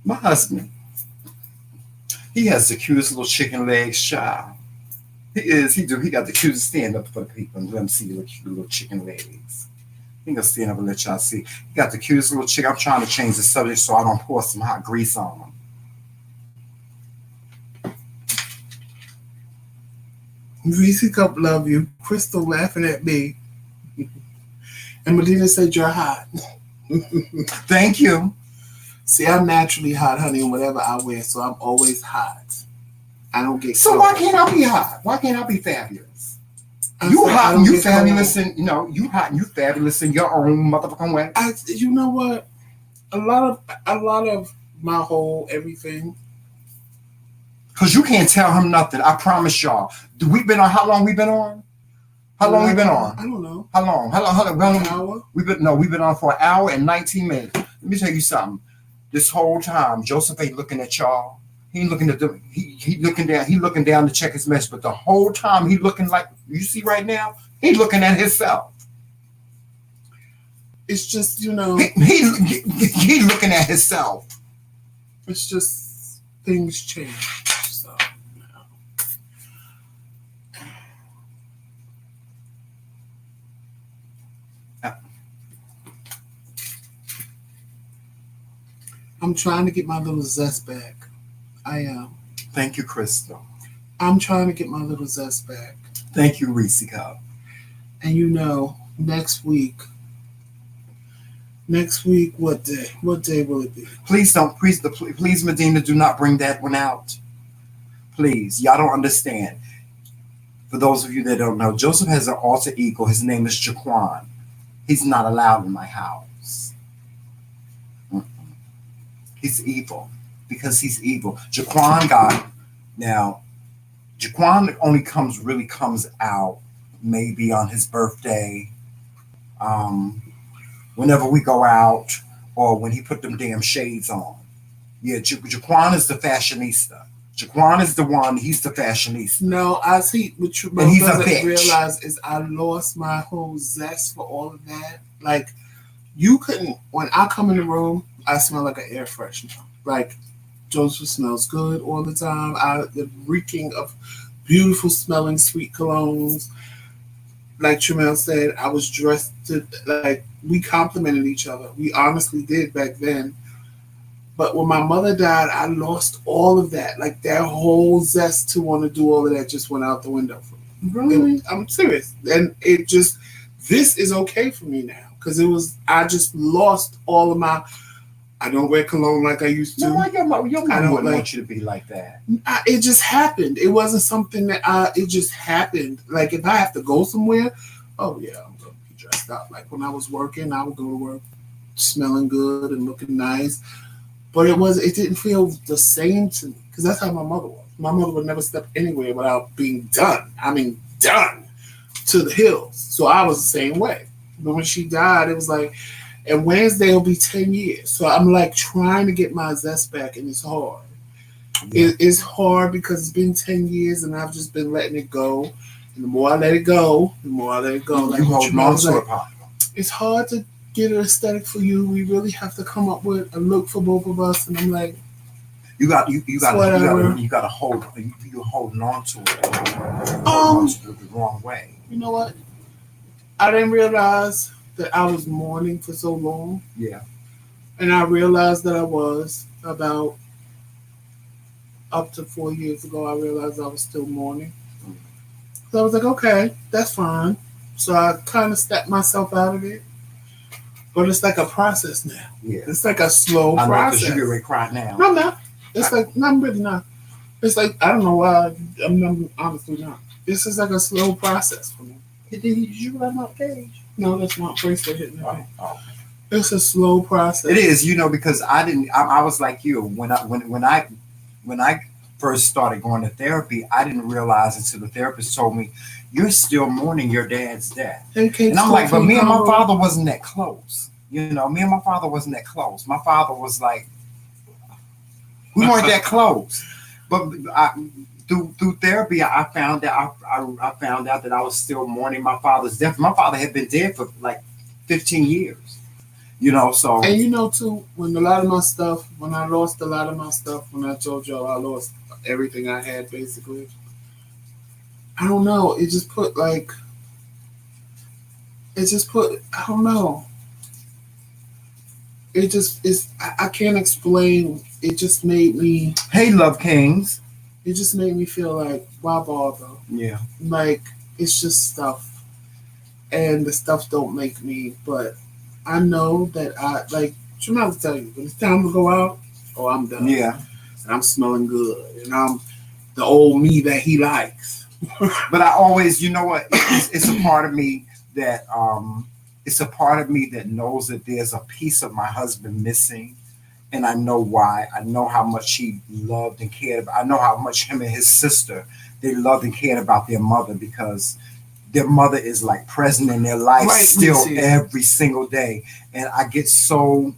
My husband, he has the cutest little chicken legs, child. He got the cutest stand up for the people and let them see the cute little chicken legs. He gonna stand up and let y'all see. He got the cutest little chicken. I'm trying to change the subject so I don't pour some hot grease on him. Reese Cup love you. Crystal laughing at me. And Medina said you're hot. Thank you. See, I'm naturally hot, honey, in whatever I wear, so I'm always hot. I don't get so cold. Why can't I be hot? Why can't I be fabulous? You hot and you fabulous and you hot and you fabulous in your own motherfucking way. You know what? A lot of my whole everything. Cause you can't tell him nothing. I promise y'all. We've been on. How long we been on? How long we been on? I don't know. How long? An hour? We've been on for an hour and 19 minutes. Let me tell you something. This whole time, Joseph ain't looking at y'all. He ain't looking at them. He looking down. He looking down to check his message. But the whole time he looking like you see right now. He looking at himself. It's just he looking at himself. It's just things change. So I'm trying to get my little zest back. I am. Thank you, Crystal. I'm trying to get my little zest back. Thank you, Reese Cup. And next week, what day? What day will it be? Please, Medina, do not bring that one out. Please. Y'all don't understand. For those of you that don't know, Joseph has an alter ego. His name is Jaquan. He's not allowed in my house. He's evil. Because he's evil. Jaquan only comes out maybe on his birthday, whenever we go out, or when he put them damn shades on. Yeah, Jaquan is the fashionista. Jaquan is the one. He's the fashionista. No, I see. What you doesn't realize is I lost my whole zest for all of that. Like, you couldn't. When I come in the room, I smell like an air freshener. Like, Joseph smells good all the time. The reeking of beautiful smelling sweet colognes. Like Tramel said, I was dressed like we complimented each other. We honestly did back then. But when my mother died, I lost all of that. Like that whole zest to want to do all of that just went out the window for me. Really? I'm serious. And this is okay for me now. Because I just lost all of my. I don't wear cologne like I used to. No, your mom wouldn't want you to be like that. It just happened. It wasn't something that it just happened. Like if I have to go somewhere, oh yeah, I'm going to be dressed up. Like when I was working, I would go to work smelling good and looking nice. But it didn't feel the same to me because that's how my mother was. My mother would never step anywhere without being done. I mean, done to the hills. So I was the same way. But when she died, it was like, and Wednesday will be 10 years. So I'm like trying to get my zest back, and it's hard. Yeah. It's hard because it's been 10 years, and I've just been letting it go. And the more I let it go, the more I let it go. You hold on to it, Pop. It's hard to get an aesthetic for you. We really have to come up with a look for both of us. And I'm like, You got to hold you holding on to it. The wrong way. You know what? I didn't realize that I was mourning for so long. Yeah. And I realized that I was about up to 4 years ago. I realized I was still mourning. So I was like, okay, that's fine. So I kind of stepped myself out of it. But it's like a process now. Yeah. It's like a slow process. Because you're ready to cry now. No, I'm not. No, I'm really not. It's like, I don't know why. I'm honestly not. This is like a slow process for me. Did you run out cage? No, that's not bracelet hitting me. It's a slow process. It is, because I was like you. When I first started going to therapy, I didn't realize until the therapist told me, you're still mourning your dad's death. And I'm like, but me and my father wasn't that close. Me and my father wasn't that close. My father was like, we weren't that close. But through therapy, I found out that I was still mourning my father's death. My father had been dead for like 15 years. So. And too, when I lost a lot of my stuff, when I told y'all I lost everything I had, basically, I don't know. It just put, I don't know. It just is, I can't explain. It just made me. Hey, Love Kingz. It just made me feel like, why bother? Yeah. Like, it's just stuff. And the stuff don't make me, but I know that I'm not to tell you, when it's time to go out, I'm done. Yeah. And I'm smelling good. And I'm the old me that he likes. But I always, it's a part of me that knows that there's a piece of my husband missing. And I know why. I know how much he loved and cared about. I know how much him and his sister, they loved and cared about their mother, because their mother is like present in their life still every single day. And I get so,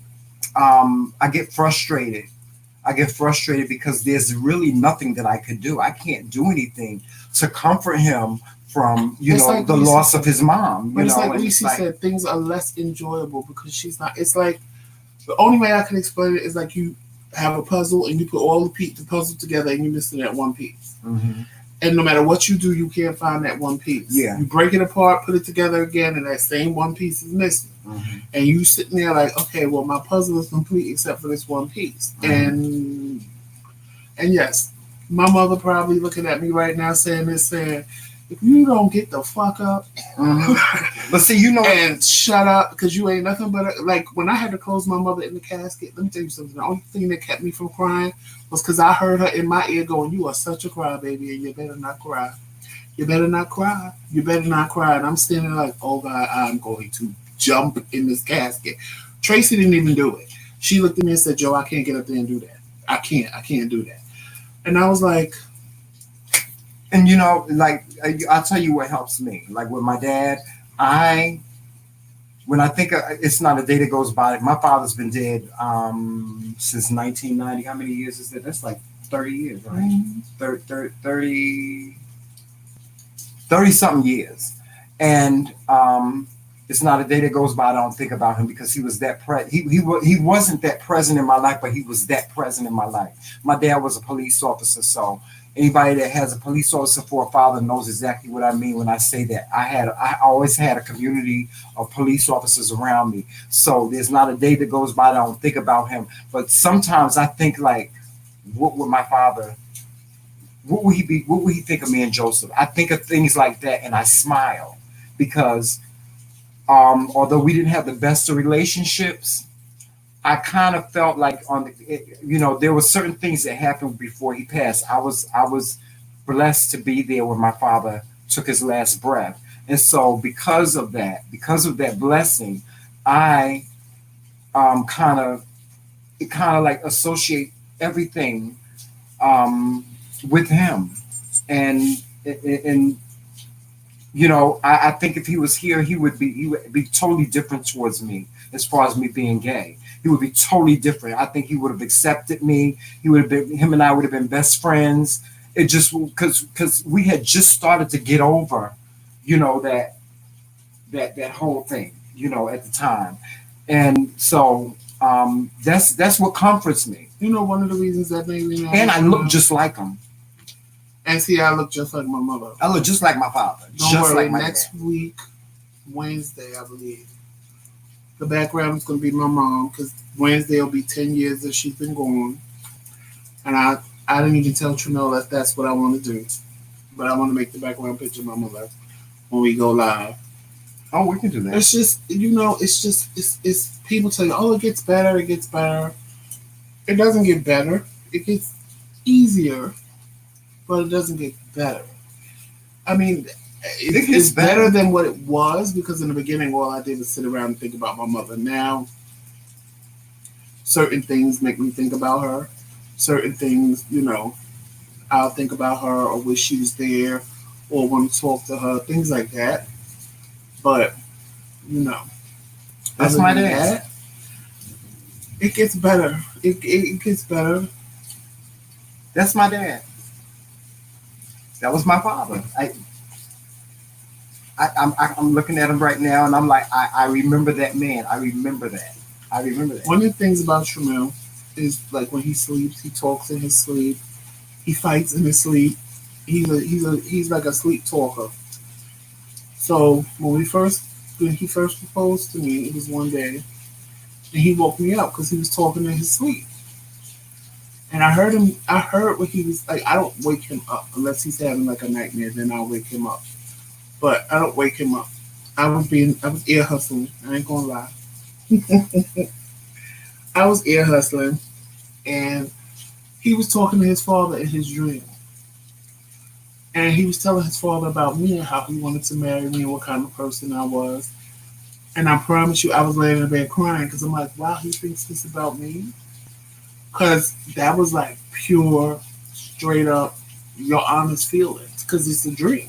I get frustrated. Because there's really nothing that I could do. I can't do anything to comfort him from, the loss of his mom. But it's like Reese said, things are less enjoyable because she's not. It's like, the only way I can explain it is like you have a puzzle and you put all the puzzle together and you're missing that one piece. Mm-hmm. And no matter what you do, you can't find that one piece. Yeah. You break it apart, put it together again, and that same one piece is missing. Mm-hmm. And you sitting there like, okay, well, my puzzle is complete except for this one piece. Mm-hmm. And yes, my mother probably looking at me right now saying, if you don't get the fuck up, but see, and shut up, because you ain't nothing but when I had to close my mother in the casket. Let me tell you something. The only thing that kept me from crying was because I heard her in my ear going, "You are such a crybaby, and you better not cry. You better not cry. You better not cry." And I'm standing there like, "Oh God, I'm going to jump in this casket." Tracy didn't even do it. She looked at me and said, "Joe, I can't get up there and do that. I can't do that." And I was like. And I'll tell you what helps me. Like with my dad, when I think it's not a day that goes by. My father's been dead since 1990. How many years is that? That's like 30 years, right? Mm-hmm. 30 something years. And it's not a day that goes by I don't think about him, because he was that he wasn't that present in my life, but he was that present in my life. My dad was a police officer, so anybody that has a police officer for a father knows exactly what I mean when I say that. I always had a community of police officers around me. So there's not a day that goes by that I don't think about him. But sometimes I think like, what would my father, what would he think of me and Joseph? I think of things like that and I smile, because although we didn't have the best of relationships, I kind of felt like there were certain things that happened before he passed. I was blessed to be there when my father took his last breath. And so because of that blessing, I kind of like associate everything with him. And I think if he was here, he would be totally different towards me as far as me being gay. He would be totally different. I think he would have accepted me. Him and I would have been best friends. It just because we had just started to get over, that whole thing, at the time. And so That's what comforts me. You know, one of the reasons that made me mad. And I look just like him. And see, I look just like my mother. I look just like my father. Don't just worry, like my next dad. week, Wednesday, I believe. The background is going to be my mom because Wednesday will be 10 years that she's been gone. And I didn't even tell Trinell that that's what I want to do. But I want to make the background picture of my mother when we go live. Oh, we can do that. It's just, you know, it's people tell you, oh, it gets better, it gets better. It doesn't get better. It gets easier, but it doesn't get better. I mean, it's better than what it was because in the beginning, all I did was sit around and think about my mother. Now, certain things make me think about her. Certain things, you know, I'll think about her or wish she was there or want to talk to her, things like that. But, you know, that's my dad. It gets better. It gets better. That's my dad. That was my father. I'm looking at him right now, and I'm like, I remember that man. I remember that. One of the things about Tramel is like when he sleeps, he talks in his sleep. He fights in his sleep. He's like a sleep talker. So when he first proposed to me, it was one day, and he woke me up because he was talking in his sleep. And I heard what he was like. I don't wake him up unless he's having like a nightmare. Then I'll wake him up. But I don't wake him up. I was ear hustling. I ain't gonna lie. I was ear hustling, and he was talking to his father in his dream. And he was telling his father about me and how he wanted to marry me and what kind of person I was. And I promise you, I was laying in bed crying because I'm like, wow, he thinks this about me? Because that was like pure, straight up, your honest feelings. Because it's a dream.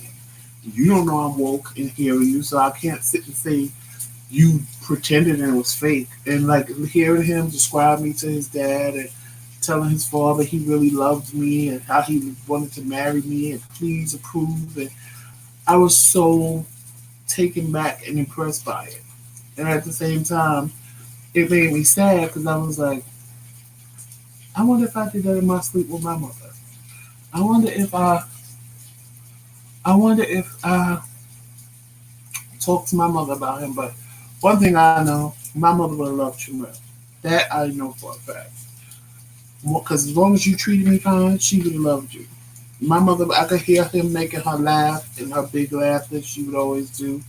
You don't know I'm woke and hearing you, so I can't sit and say you pretended and it was fake. And like hearing him describe me to his dad and telling his father he really loved me and how he wanted to marry me and please approve. And I was so taken back and impressed by it. And at the same time, it made me sad because I was like, I wonder if I did that in my sleep with my mother. I wonder if I talked to my mother about him. But one thing I know, my mother would have loved Tramel. That I know for a fact. Because as long as you treated me fine, she would have loved you. My mother, I could hear him making her laugh and her big laugh that she would always do.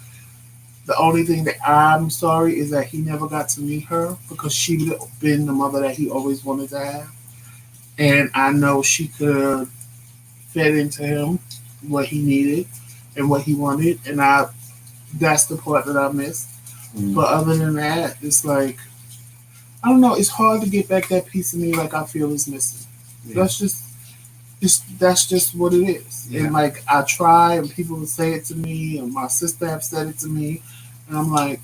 The only thing that I'm sorry is that he never got to meet her because she would have been the mother that he always wanted to have. And I know she could have fed into him what he needed and what he wanted. And that's the part that I missed. Mm. But other than that, it's like, I don't know, it's hard to get back that piece of me like I feel is missing. Yeah. That's just what it is. Yeah. And like I try and people will say it to me and my sister have said it to me and I'm like,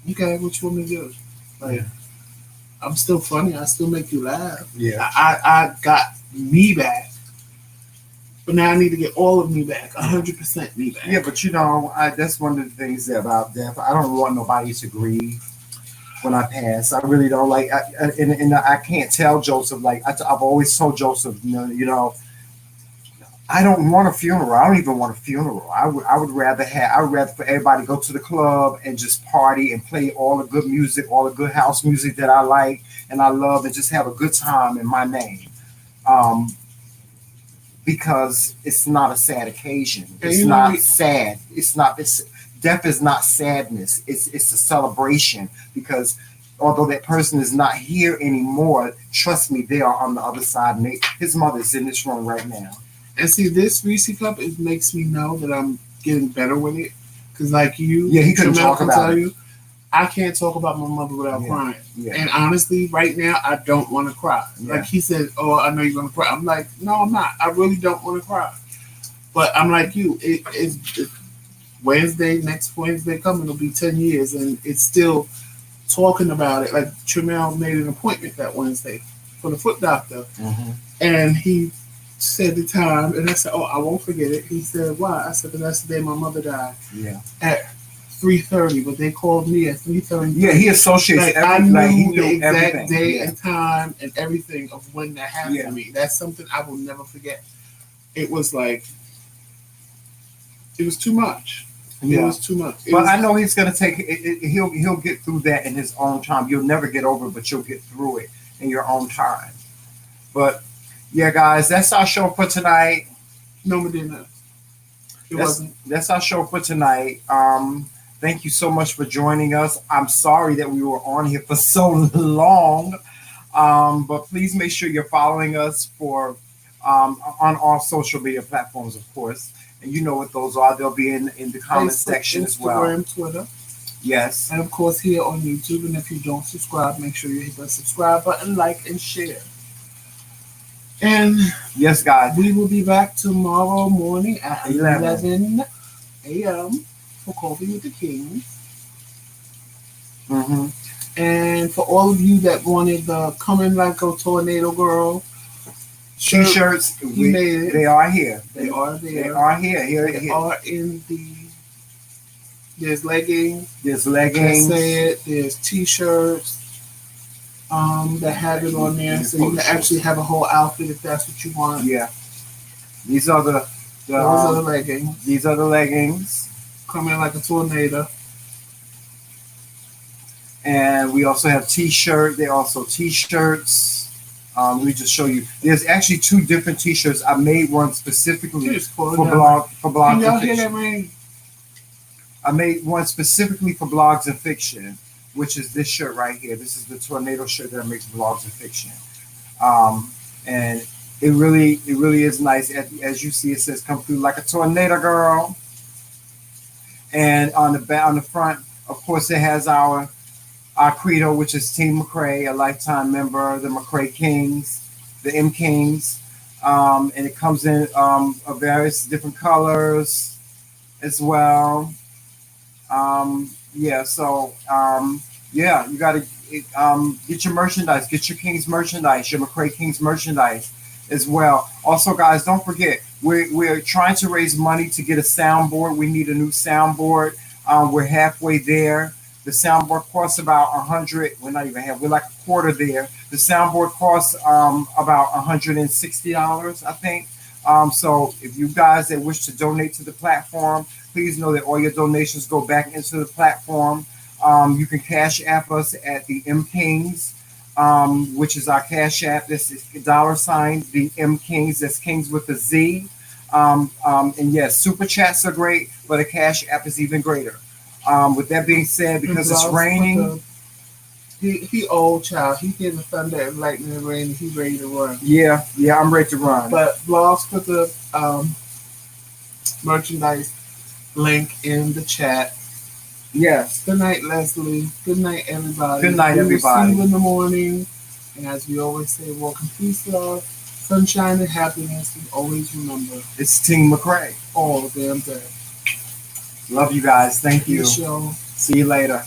okay, what you want me to do? Like, yeah. I'm still funny, I still make you laugh. Yeah. I got me back. But now I need to get all of me back, 100% me back. Yeah, but you know, that's one of the things about death. I don't want nobody to grieve when I pass. I really don't like, and I can't tell Joseph, like I've always told Joseph, you know, I don't want a funeral. I don't even want a funeral. I would rather for everybody to go to the club and just party and play all the good music, all the good house music that I like and I love and just have a good time in my name. Because it's not a sad occasion. It's not sad. Death is not sadness. It's a celebration because although that person is not here anymore, trust me, they are on the other side. And his mother is in this room right now. And see, this Reese Cup, it makes me know that I'm getting better with it. Because like you, yeah, he couldn't talk about it. I can't talk about my mother without crying. Yeah. And honestly, right now, I don't want to cry. Yeah. Like he said, oh, I know you're going to cry. I'm like, no, I'm not. I really don't want to cry. But I'm like you. It's next Wednesday coming, it'll be 10 years. And it's still talking about it. Like Tramel made an appointment that Wednesday for the foot doctor. Mm-hmm. And he said the time. And I said, oh, I won't forget it. He said, why? I said, because that's the day my mother died. Yeah. At 3:30, but they called me at 3:30. Yeah, he associates like, everything. I knew he knew the exact everything. day and time and everything of when that happened to me. That's something I will never forget. It was like, it was too much. It was too much. But I know he's gonna take it. He'll get through that in his own time. You'll never get over it, but you'll get through it in your own time. But yeah, guys, that's our show for tonight. No, we didn't. That's our show for tonight. Thank you so much for joining us. I'm sorry that we were on here for so long, but please make sure you're following us for on all social media platforms, of course. And you know what those are. They'll be in the comment section as well. Instagram, Twitter. Yes. And of course here on YouTube. And if you don't subscribe, make sure you hit the subscribe button, like, and share. And yes, guys, we will be back tomorrow morning at 11 a.m. for Coffee with the Kings. Mm-hmm. And for all of you that wanted the Coming Like a Tornado Girl T-shirts, they are here. They are there. They are here. They are in the. There's leggings. There's leggings. There's T-shirts. That have it on there, so you can actually have a whole outfit if that's what you want. Yeah. These are the those are the leggings. These are the leggings. Coming like a tornado. And we also have T-shirt. They're also T-shirts. Let me just show you. There's actually two different T-shirts. I made one specifically for blogs and fiction. I made one specifically for blogs and fiction, which is this shirt right here. This is the tornado shirt that makes blogs and fiction. And it really is nice. As you see, it says "Come through like a tornado, girl." And on the front, of course, it has our credo, which is Team McRae, a lifetime member, the McRae Kingz, the MKingz, and it comes in various different colors as well. You got to get your merchandise, get your Kingz merchandise, your McRae Kingz merchandise as well. Also, guys, don't forget, we're trying to raise money to get a soundboard. We need a new soundboard. We're halfway there. The soundboard costs about $100. We're not even half. We're like a quarter there. The soundboard costs about $160, I think. So if you guys that wish to donate to the platform, please know that all your donations go back into the platform. You can cash app us at the MKingz, which is our cash app. This is $ the MKingz. That's Kingz with a Z. And yes, super chats are great, but a cash app is even greater. With that being said, because it's raining, he old child. He hear the thunder and lightning and rain. He ready to run. Yeah, I'm ready to run. But blogs put the merchandise link in the chat. Yes. Good night, Leslie. Good night, everybody. Good night, everybody. See you in the morning. And as we always say, walk in peace, love, sunshine, and happiness. And always remember, it's Team McRae all the damn day. Love you guys. Thank you. See you later.